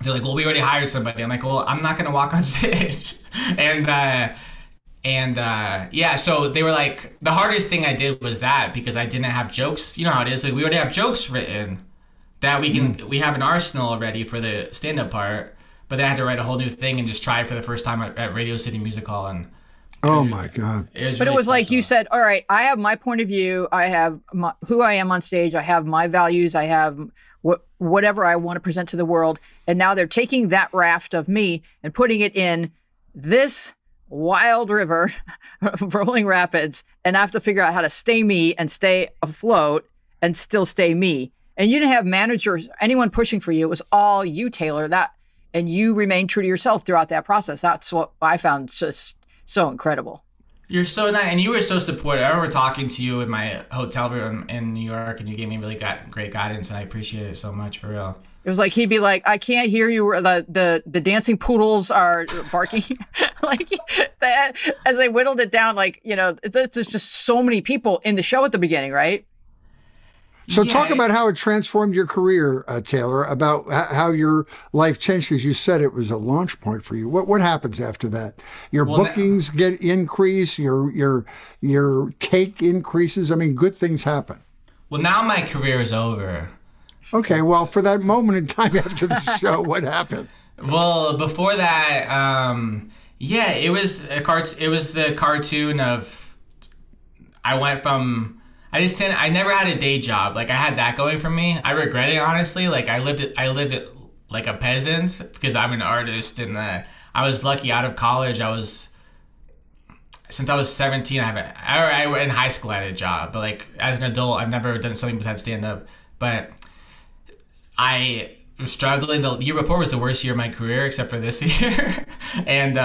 they're like, well, we already hired somebody. I'm like, well, I'm not going to walk on stage. Yeah, so they were like, the hardest thing I did was that, because I didn't have jokes. You know how it is. Like, we already have jokes written that we have an arsenal already for the stand-up part. But then I had to write a whole new thing and just try it for the first time at Radio City Music Hall. And oh my God. But it was like you said, all right, I have my point of view. I have who I am on stage. I have my values. I have whatever I want to present to the world. And now they're taking that raft of me and putting it in this wild river, rolling rapids. And I have to figure out how to stay me and stay afloat and still stay me. And you didn't have managers, anyone pushing for you. It was all you, Taylor. And you remained true to yourself throughout that process. That's what I found just so incredible. You're so nice, and you were so supportive. I remember talking to you in my hotel room in New York, and you gave me really great guidance, and I appreciate it so much, for real. It was like he'd be like, "I can't hear you. The dancing poodles are barking," like that. As they whittled it down, like, you know, there's just so many people in the show at the beginning, right? So talk about how it transformed your career, Taylor, about how your life changed, because you said it was a launch point for you. What happens after that? Your bookings get increased, your take increases. I mean, good things happen. Well, now my career is over. Okay, well, for that moment in time after the show, what happened? Well, before that, yeah, it was the cartoon of, I went from, I never had a day job. Like, I had that going for me. I regret it, honestly. Like, I lived it like a peasant, because I'm an artist, and I was lucky out of college. Since I was 17, I in high school I had a job, but like as an adult, I've never done something besides stand up. But I was struggling. The year before was the worst year of my career, except for this year, and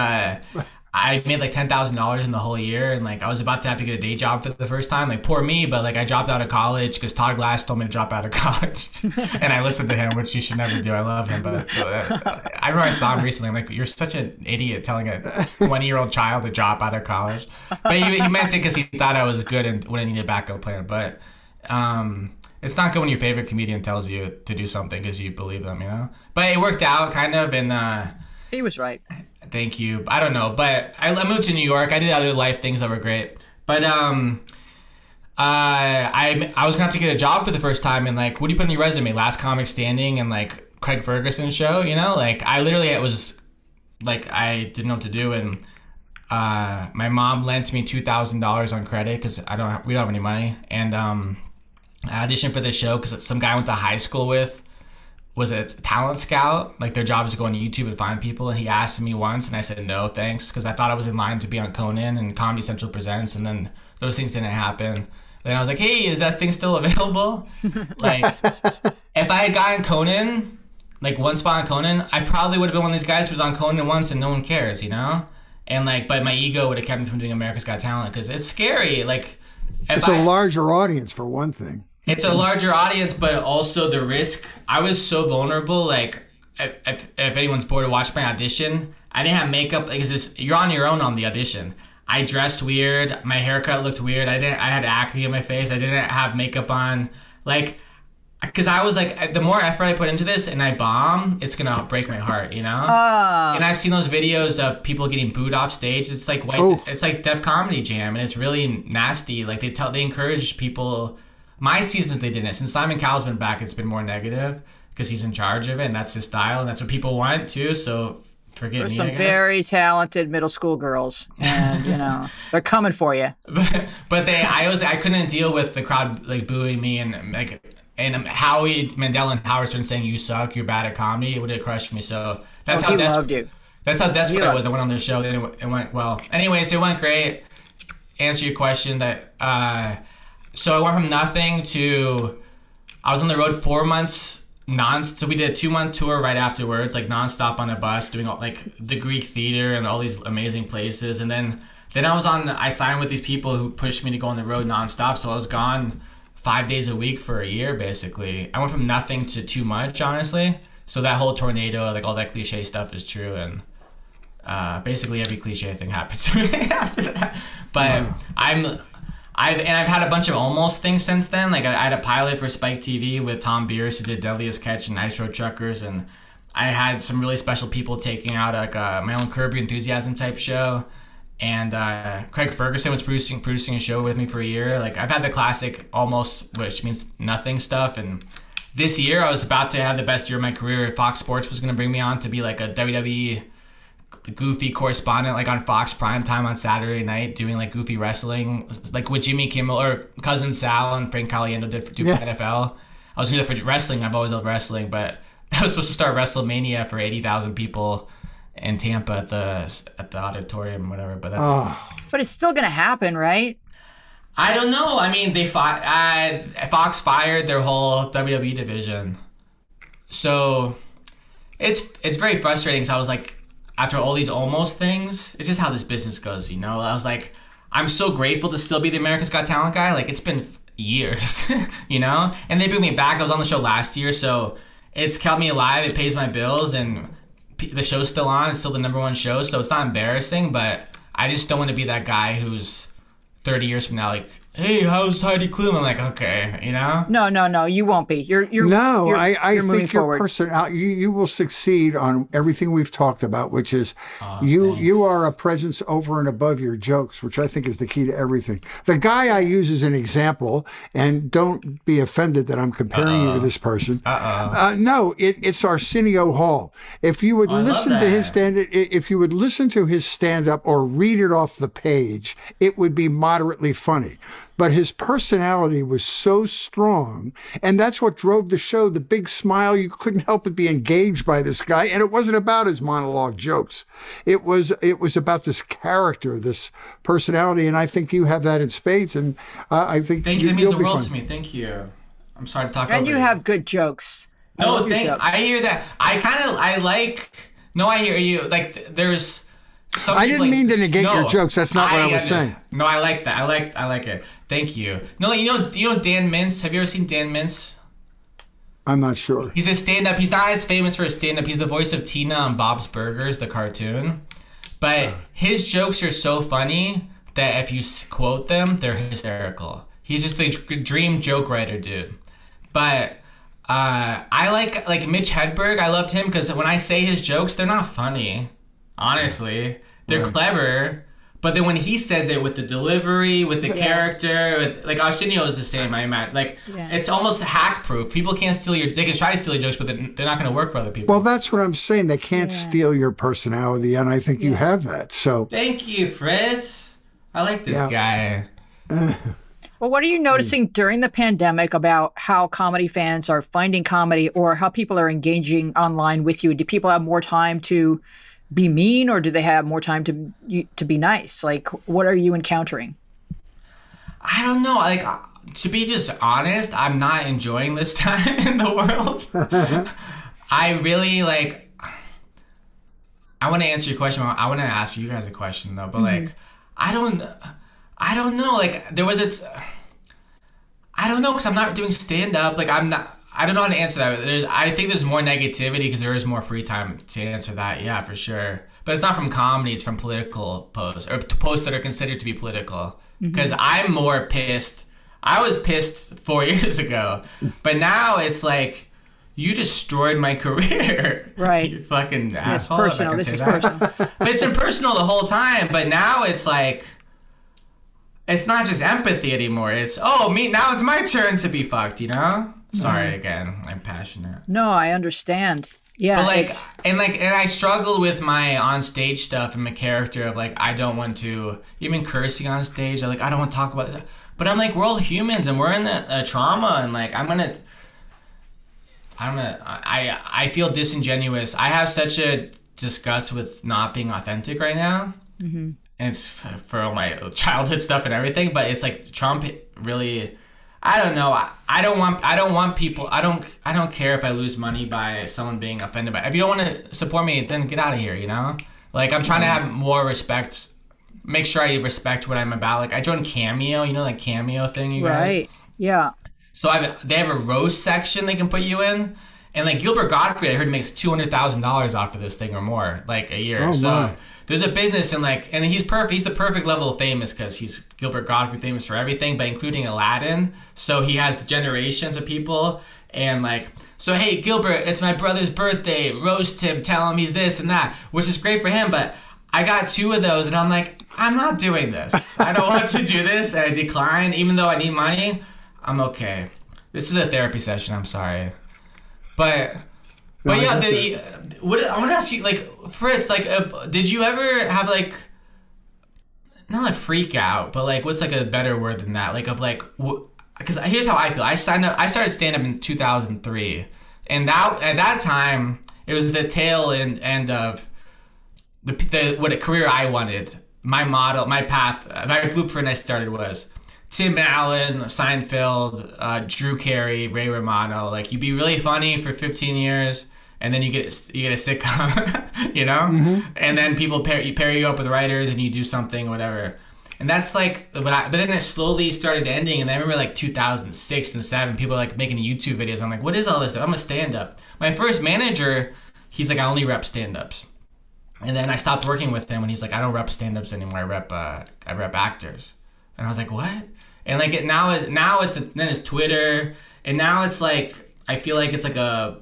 I made like $10,000 in the whole year, and like I was about to have to get a day job for the first time. Like, poor me, but like I dropped out of college because Todd Glass told me to drop out of college, and I listened to him, which you should never do. I love him, but I remember I saw him recently. I'm like, you're such an idiot telling a 20-year-old child to drop out of college. But he meant it because he thought I was good and wouldn't need a backup plan. But it's not good when your favorite comedian tells you to do something because you believe them, you know. But it worked out kind of, and he was right. Thank you. I don't know, but I moved to New York. I did other life things that were great. But I was gonna have to get a job for the first time, and like, what do you put on your resume? Last Comic Standing and like Craig Ferguson show, you know? Like, I literally was like, I didn't know what to do, and my mom lent me $2,000 on credit because we don't have any money, and I auditioned for this show because some guy I went to high school with was a talent scout. Like, their job is to go on YouTube and find people, and he asked me once, and I said no thanks, because I thought I was in line to be on Conan and Comedy Central Presents, and then those things didn't happen. Then I was like, hey, is that thing still available? Like, if I had gotten Conan, like one spot on Conan, I probably would have been one of these guys who was on Conan once and no one cares, you know? And like, but my ego would have kept me from doing America's Got Talent, because it's scary. Like, it's a larger audience, for one thing. It's a larger audience, but also the risk. I was so vulnerable. Like, if anyone's bored to watch my audition, I didn't have makeup. Like, you're on your own on the audition. I dressed weird. My haircut looked weird. I had acne in my face. I didn't have makeup on. Like, because I was like, the more effort I put into this and I bomb, it's going to break my heart, you know? And I've seen those videos of people getting booed off stage. It's like it's like Def Comedy Jam, and it's really nasty. Like, they encourage people. My seasons, they didn't. Since Simon Cowell's been back, it's been more negative because he's in charge of it, and that's his style, and that's what people want too. So forgive me. There's some very talented middle school girls, and you know they're coming for you. But I couldn't deal with the crowd like booing me, and like, and Howie Mandel and Howard Stern saying you suck, you're bad at comedy. It would have crushed me. So that's how loved you. That's how desperate I was. I went on their show, and it went well. Anyways, it went great. Answer your question that. So I went from nothing to, I was on the road 4 months so we did a 2-month tour right afterwards, like nonstop on a bus, doing all, like the Greek theater and all these amazing places. And then I signed with these people who pushed me to go on the road nonstop. So I was gone 5 days a week for a year, basically. I went from nothing to too much, honestly. So that whole tornado, like all that cliche stuff is true. And basically every cliche thing happened to me after that. But I've had a bunch of almost things since then. Like I had a pilot for Spike TV with Tom Beers, who did Deadliest Catch and Ice Road Truckers, and I had some really special people taking out like my own Curb Your Enthusiasm type show. And Craig Ferguson was producing a show with me for a year. Like I've had the classic almost, which means nothing stuff. And this year I was about to have the best year of my career. Fox Sports was going to bring me on to be like a WWE goofy correspondent, like on Fox Primetime on Saturday night, doing like goofy wrestling, like with Jimmy Kimmel or Cousin Sal and Frank Caliendo did for NFL. I was going to do for wrestling. I've always loved wrestling, but I was supposed to start WrestleMania for 80,000 people in Tampa at the auditorium, whatever. But but it's still gonna happen, right? I don't know. I mean, Fox fired their whole WWE division, so it's very frustrating. So I was like, after all these almost things, it's just how this business goes, you know. I was like, I'm so grateful to still be the America's Got Talent guy. Like it's been years, you know. And they bring me back. I was on the show last year, so it's kept me alive. It pays my bills, and the show's still on. It's still the #1 show, so it's not embarrassing, but I just don't want to be that guy who's 30 years from now like, hey, how's Heidi Klum? I'm like, okay, you know? No, you won't be. I think your personality, you will succeed on everything we've talked about, which is you are a presence over and above your jokes, which I think is the key to everything. The guy I use as an example, and don't be offended that I'm comparing you to this person. No, it's Arsenio Hall. If you would listen to his stand-up or read it off the page, it would be moderately funny. But his personality was so strong, and that's what drove the show. The big smile, you couldn't help but be engaged by this guy. And it wasn't about his monologue jokes. It was about this character, this personality, and I think you have that in spades. And I think thank you. That means the world to me. Thank you. I'm sorry to talk over you. And you have good jokes. No, I hear that. I hear you. Like there's. I didn't mean to negate your jokes. That's not what I was saying. No, I like that. I like it. Thank you. No, you know Dan Mintz? Have you ever seen Dan Mintz? I'm not sure. He's a stand-up. He's not as famous for his stand-up. He's the voice of Tina on Bob's Burgers, the cartoon. But his jokes are so funny that if you quote them, they're hysterical. He's just the dream joke writer, dude. But I like Mitch Hedberg. I loved him because when I say his jokes, they're not funny. Honestly, they're clever, but then when he says it with the delivery, with the character, like Arsenio is the same, I imagine. Like it's almost hack-proof. People can't steal they can try to steal your jokes, but they're not going to work for other people. Well, that's what I'm saying. They can't steal your personality, and I think you have that. So thank you, Fritz. I like this guy. Well, what are you noticing during the pandemic about how comedy fans are finding comedy, or how people are engaging online with you? Do people have more time to be mean, or do they have more time to be nice? Like, what are you encountering? I don't know. Like, to be just honest, I'm not enjoying this time in the world. I really I want to answer your question. I want to ask you guys a question though, but like, I don't know. Like, I don't know, because I'm not doing stand up. Like, I don't know how to answer that. I think there's more negativity because there is more free time to answer that. Yeah, for sure. But it's not from comedy. It's from political posts, or posts that are considered to be political. Because I'm more pissed. I was pissed 4 years ago. But now it's like, you destroyed my career. Right. You fucking asshole. Personal. This is personal. But it's been personal the whole time. But now it's like, it's not just empathy anymore. It's, now it's my turn to be fucked, you know? Sorry again, I'm passionate. No, I understand. Yeah, but and I struggled with my on stage stuff and my character of like, I don't want to, even cursing on stage. I don't want to talk about it. But I'm like, we're all humans and we're in a trauma, and like I feel disingenuous. I have such a disgust with not being authentic right now. And it's for all my childhood stuff and everything. But it's like Trump really. I don't know. I don't want people. I don't care if I lose money by someone being offended by it. If you don't want to support me, then get out of here, you know? Like, I'm trying to have more respect. Make sure I respect what I'm about. Like, I joined Cameo, you know, like Cameo thing, you guys? Right. Yeah. So they have a roast section they can put you in. And like Gilbert Gottfried, I heard makes $200,000 off of this thing or more, like a year. Oh, so my. there's a business and he's perfect. He's the perfect level of famous because he's Gilbert Gottfried famous for everything, but including Aladdin. So he has the generations of people and like, so hey Gilbert, it's my brother's birthday. Roast him, tell him he's this and that, which is great for him. But I got 2 of those and I'm like, I'm not doing this. I don't want to do this. And I decline, even though I need money. I'm okay. This is a therapy session. I'm sorry. But yeah, I want to ask you, like, Fritz, like, did you ever have, like, not a freak out, but, like, what's, like, a better word than that? Like, of, like, because here's how I feel. I started stand-up in 2003, and at that time, it was the tail end of what a career I wanted. My model, my path, my blueprint I started was Tim Allen, Seinfeld, Drew Carey, Ray Romano. Like, you be really funny for 15 years, and then you get a sitcom, you know? Mm-hmm. And then people pair you up with writers, and you do something, whatever. And that's like, but then it slowly started ending, and I remember like 2006 and 7, people like making YouTube videos. I'm like, what is all this stuff? I'm a stand-up. My first manager, he's like, I only rep stand-ups. And then I stopped working with him, and he's like, I don't rep stand-ups anymore. I rep actors. And I was like, what? And like then it's Twitter, and now it's like, I feel like it's like a,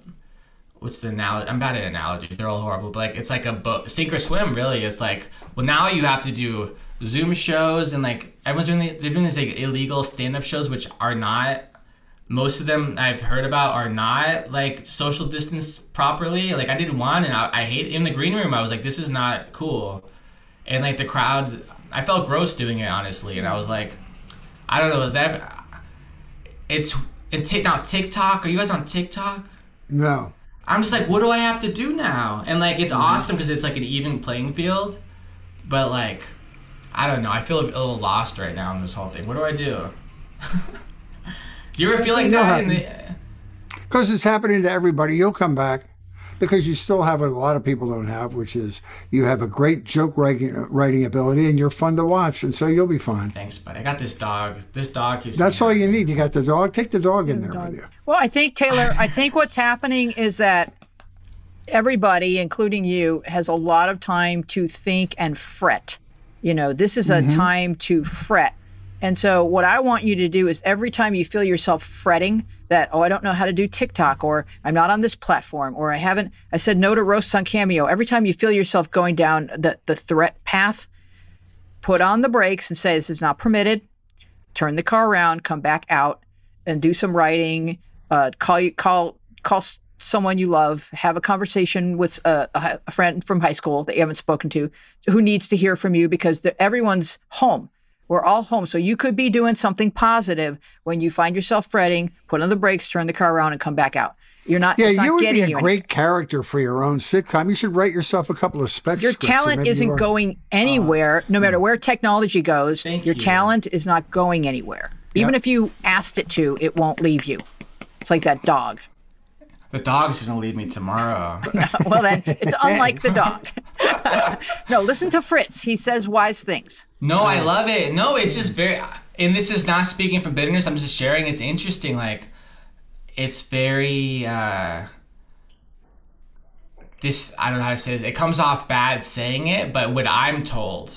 what's the analogy? I'm bad at analogies. They're all horrible. But like, it's like a boat, sink or swim, really. It's like, well, now you have to do Zoom shows, and like everyone's they're doing these like illegal stand-up shows, which are not, most of them I've heard about are not like social distance properly. Like I did one, and I hate in the green room. I was like, this is not cool. And like the crowd, I felt gross doing it, honestly. And I was like, I don't know that now TikTok. Are you guys on TikTok? No. I'm just like, what do I have to do now? And like, it's awesome because it's like an even playing field. But like, I don't know. I feel a little lost right now in this whole thing. What do I do? Do you ever feel like that? Because it's happening to everybody. You'll come back because you still have what a lot of people don't have, which is you have a great joke writing ability, and you're fun to watch, and so you'll be fine. Thanks, buddy. I got this dog. That's all you need. You got the dog. Take the dog in there with you. Well, I think, Taylor, what's happening is that everybody, including you, has a lot of time to think and fret. You know, this is a time to fret. And so what I want you to do is every time you feel yourself fretting that, oh, I don't know how to do TikTok, or I'm not on this platform, or I said no to roasts on Cameo. Every time you feel yourself going down the threat path, put on the brakes and say, this is not permitted. Turn the car around, come back out, and do some writing. Call someone you love. Have a conversation with a friend from high school that you haven't spoken to, who needs to hear from you, because everyone's home. We're all home. So you could be doing something positive when you find yourself fretting, put on the brakes, turn the car around, and come back out. You're not. Yeah, you would be a great character for your own sitcom. You should write yourself a couple of spec Your scripts. talent isn't going anywhere, no matter where technology goes. Your talent is not going anywhere. Even if you asked it to, it won't leave you. It's like that dog. The dog's going to leave me tomorrow. Well, then, it's unlike the dog. No, listen to Fritz. He says wise things. No, I love it. No, it's just very... And this is not speaking from bitterness. I'm just sharing. It's interesting. Like, it's very... I don't know how to say this. It comes off bad saying it, but what I'm told...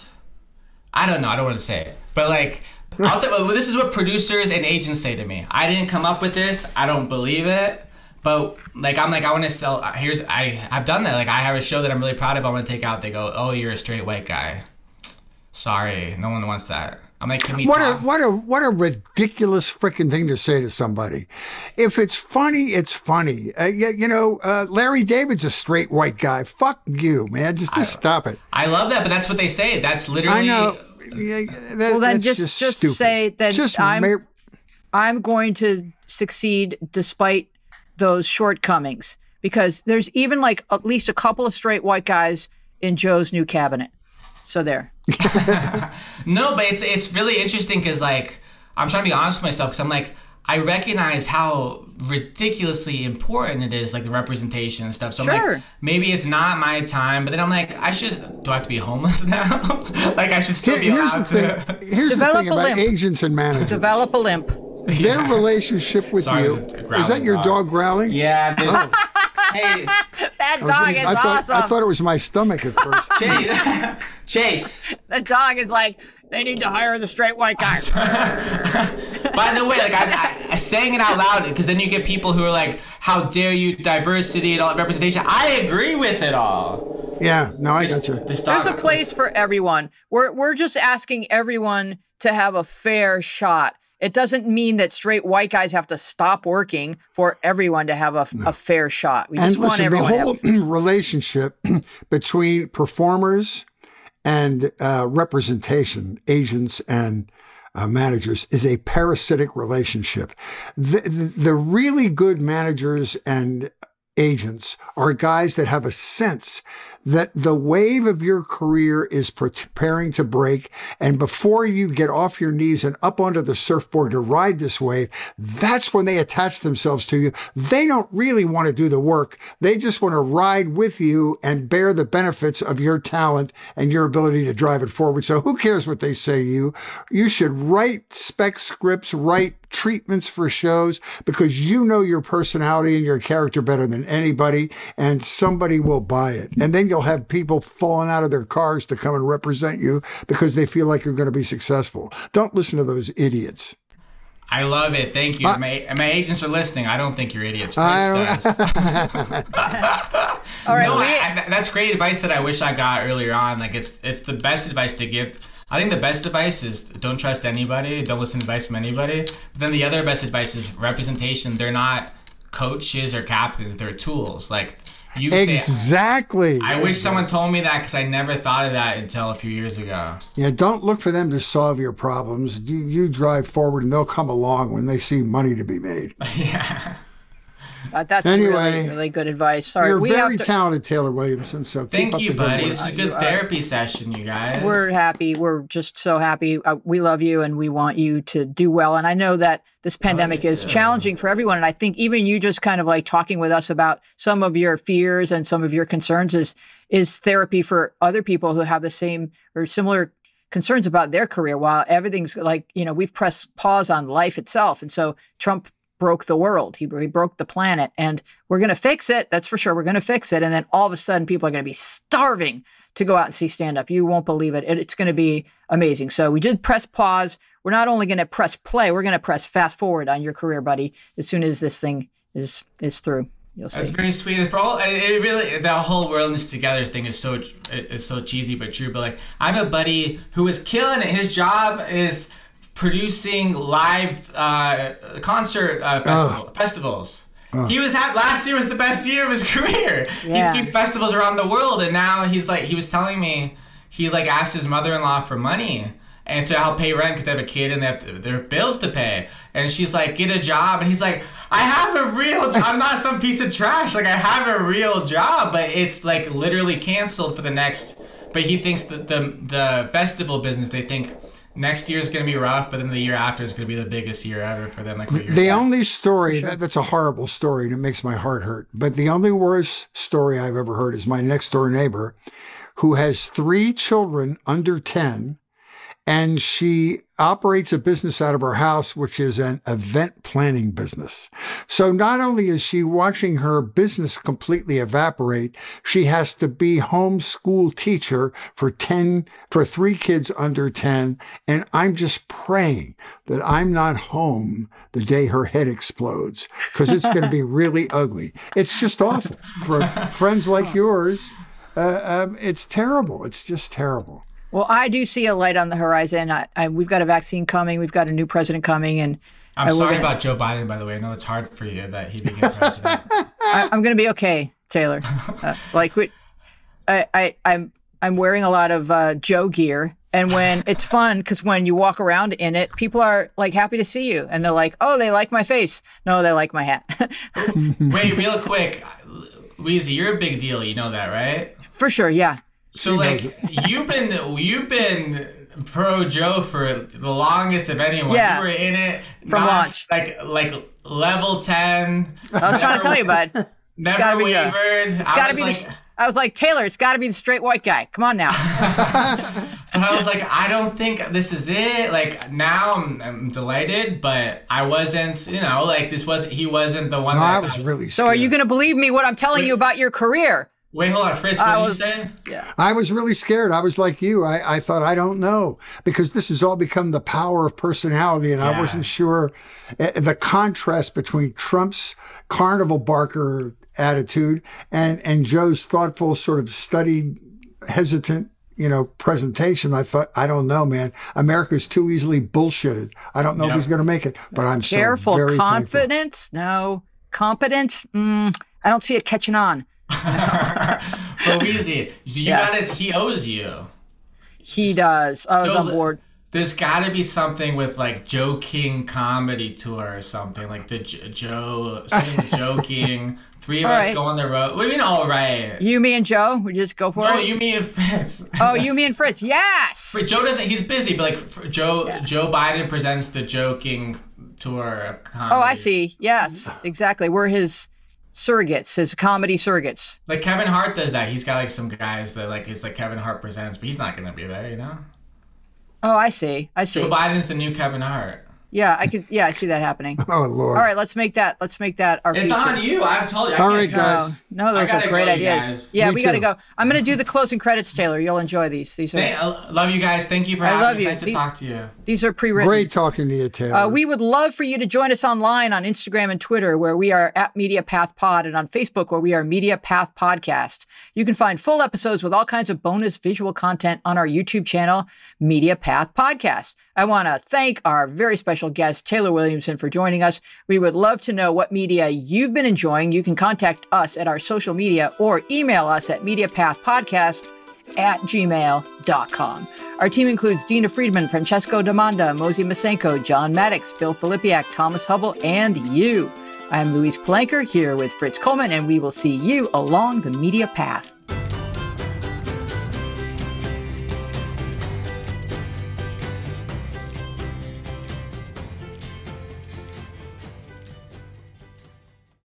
I don't know. I don't want to say it. But, like... I'll tell you, this is what producers and agents say to me. I didn't come up with this. I don't believe it. But like, I'm like, I want to sell, I've done that. Like, I have a show that I'm really proud of. I want to take out. They go, oh, you're a straight white guy. Sorry. No one wants that. I'm like, can we talk? What a ridiculous freaking thing to say to somebody. If it's funny, it's funny. Larry David's a straight white guy. Fuck you, man. Just stop it. I love that, but that's what they say. That's literally. I know. Yeah, well, then just say that I'm going to succeed despite those shortcomings, because there's even like at least a couple of straight white guys in Joe's new cabinet. So there. No, but it's really interesting because like I'm trying to be honest with myself, because I'm like, I recognize how ridiculously important it is, like the representation and stuff. So I'm like, maybe it's not my time, but then I'm like, do I have to be homeless now? Like I should still be allowed to. Here's the thing about agents and managers. Develop a limp. their relationship with Sorry, you, is that your dog growling? Yeah. Hey, that dog is awesome. I thought it was my stomach at first. Chase. The dog is like, they need to hire the straight white guy. By the way, like I saying it out loud, because then you get people who are like, how dare you, diversity and all representation. I agree with it all. Yeah, no, I got you. There's a place for everyone. We're just asking everyone to have a fair shot. It doesn't mean that straight white guys have to stop working for everyone to have a fair shot. We just want everyone the whole relationship between performers and representation, agents and managers, is a parasitic relationship. The really good managers and agents are guys that have a sense that the wave of your career is preparing to break. And before you get off your knees and up onto the surfboard to ride this wave, that's when they attach themselves to you. They don't really want to do the work. They just want to ride with you and bear the benefits of your talent and your ability to drive it forward. So who cares what they say to you? You should write spec scripts, write treatments for shows, because you know your personality and your character better than anybody, and somebody will buy it. And then you'll have people falling out of their cars to come and represent you because they feel like you're going to be successful. Don't listen to those idiots. I love it. Thank you. My agents are listening. I don't think you're idiots. Fritz does. All right. No, that's great advice that I wish I got earlier on. Like it's the best advice to give. I think the best advice is don't trust anybody. Don't listen to advice from anybody. But then the other best advice is representation. They're not coaches or captains. They're tools. Like you exactly. I wish someone told me that, because I never thought of that until a few years ago. Yeah, don't look for them to solve your problems. You drive forward and they'll come along when they see money to be made. Yeah. That's really, really good advice. Sorry, you're very talented, Taylor Williamson. So thank you, buddy. This is a good therapy session, you guys. We're happy. We're just so happy. We love you, and we want you to do well. And I know that this pandemic is challenging for everyone. And I think even you just kind of like talking with us about some of your fears and some of your concerns is therapy for other people who have the same or similar concerns about their career. While everything's like, we've pressed pause on life itself. And so Trump broke the world. He broke the planet, and we're going to fix it. That's for sure. We're going to fix it. And then all of a sudden people are going to be starving to go out and see stand-up. You won't believe it. It's going to be amazing. So we did press pause. We're not only going to press play, we're going to press fast forward on your career, buddy, as soon as this thing is through. You'll see. That's very sweet. It's for all, it really, the whole worldness together thing is so cheesy but true. But like, I have a buddy who is killing it. His job is producing live concert festivals. He was last year was the best year of his career. Yeah. He's doing festivals around the world, and now he was telling me he like asked his mother-in-law for money and to help pay rent because they have a kid and they have their bills to pay. And she's like, get a job. And he's like, I have a real job. I'm not some piece of trash. Like, I have a real job, but it's like literally canceled for the next. But he thinks that the festival business, they think next year is going to be rough, but then the year after is going to be the biggest year ever for them. Like the only story, that's a horrible story and it makes my heart hurt. But the only worst story I've ever heard is my next door neighbor who has 3 children under 10. And she operates a business out of her house, which is an event planning business. So not only is she watching her business completely evaporate, she has to be homeschool teacher for 3 kids under 10. And I'm just praying that I'm not home the day her head explodes, because it's going to be really ugly. It's just awful. For friends like yours, it's terrible. It's just terrible. Well, I do see a light on the horizon. We've got a vaccine coming. We've got a new president coming, and I'm sorry about Joe Biden, by the way. I know it's hard for you that he became president. I'm going to be okay, Taylor. I'm wearing a lot of Joe gear, and when it's fun because when you walk around in it, people are like happy to see you, and they're like, "Oh, they like my face." No, they like my hat. Wait, real quick, Weezy, you're a big deal. You know that, right? For sure, yeah. So like you've been pro Joe for the longest of anyone. Yeah. You were in it from launch. Like level 10. I was trying to tell you, bud. Never wavered. It's gotta be I was like, Taylor, it's gotta be the straight white guy. Come on now. But I was like, I don't think this is it. Like, now I'm delighted, but I wasn't, you know, like, he wasn't the one No, that I was really scared. So are you going to believe me what I'm telling you about your career? Wait, hold on, Fritz, what did you say? Yeah. I was really scared. I was like you. I thought, I don't know, because this has all become the power of personality. And I wasn't sure the contrast between Trump's carnival barker attitude and Joe's thoughtful, sort of studied, hesitant, you know, presentation. I thought, I don't know, man. America's too easily bullshitted. I don't know if he's going to make it, but I'm careful. So very Confidence? Thankful. No. Competence? I don't see it catching on. But Weezy, he owes you. He does. I was on board. There's got to be something with like Joe King comedy tour or something, like the Joe King. Three of us go on the road. What do you mean, all right? You, me, and Joe? We just go for it? No, you, me, and Fritz. Oh, you, me, and Fritz. Yes! Joe doesn't, he's busy, but like Joe Biden presents the Joe King tour of comedy. Oh, I see. Yes, exactly. We're his surrogates, his comedy surrogates. Like Kevin Hart does that. He's got like some guys that like, it's like Kevin Hart presents, but he's not going to be there, you know? Oh, I see. Joe Biden's the new Kevin Hart. Yeah, I see that happening. Oh, Lord. All right, let's make that our It's feature. On you. I've told you. All right, guys. No, those are great ideas. Guys. Yeah, Me we got to too. go. I'm going to do the closing credits, Taylor. You'll enjoy these. I love you guys. Thank you for having me. It's nice to talk to you. These are pre-written. Great talking to you, Taylor. We would love for you to join us online on Instagram and Twitter, where we are at Media Path Pod, and on Facebook, where we are Media Path Podcast. You can find full episodes with all kinds of bonus visual content on our YouTube channel, Media Path Podcast. I want to thank our very special guest, Taylor Williamson, for joining us. We would love to know what media you've been enjoying. You can contact us at our social media or email us at mediapathpodcast@gmail.com. Our team includes Dina Friedman, Francesco Damanda, Mosey Masenko, John Maddox, Bill Filipiak, Thomas Hubble, and you. I'm Louise Palanker here with Fritz Coleman, and we will see you along the media path.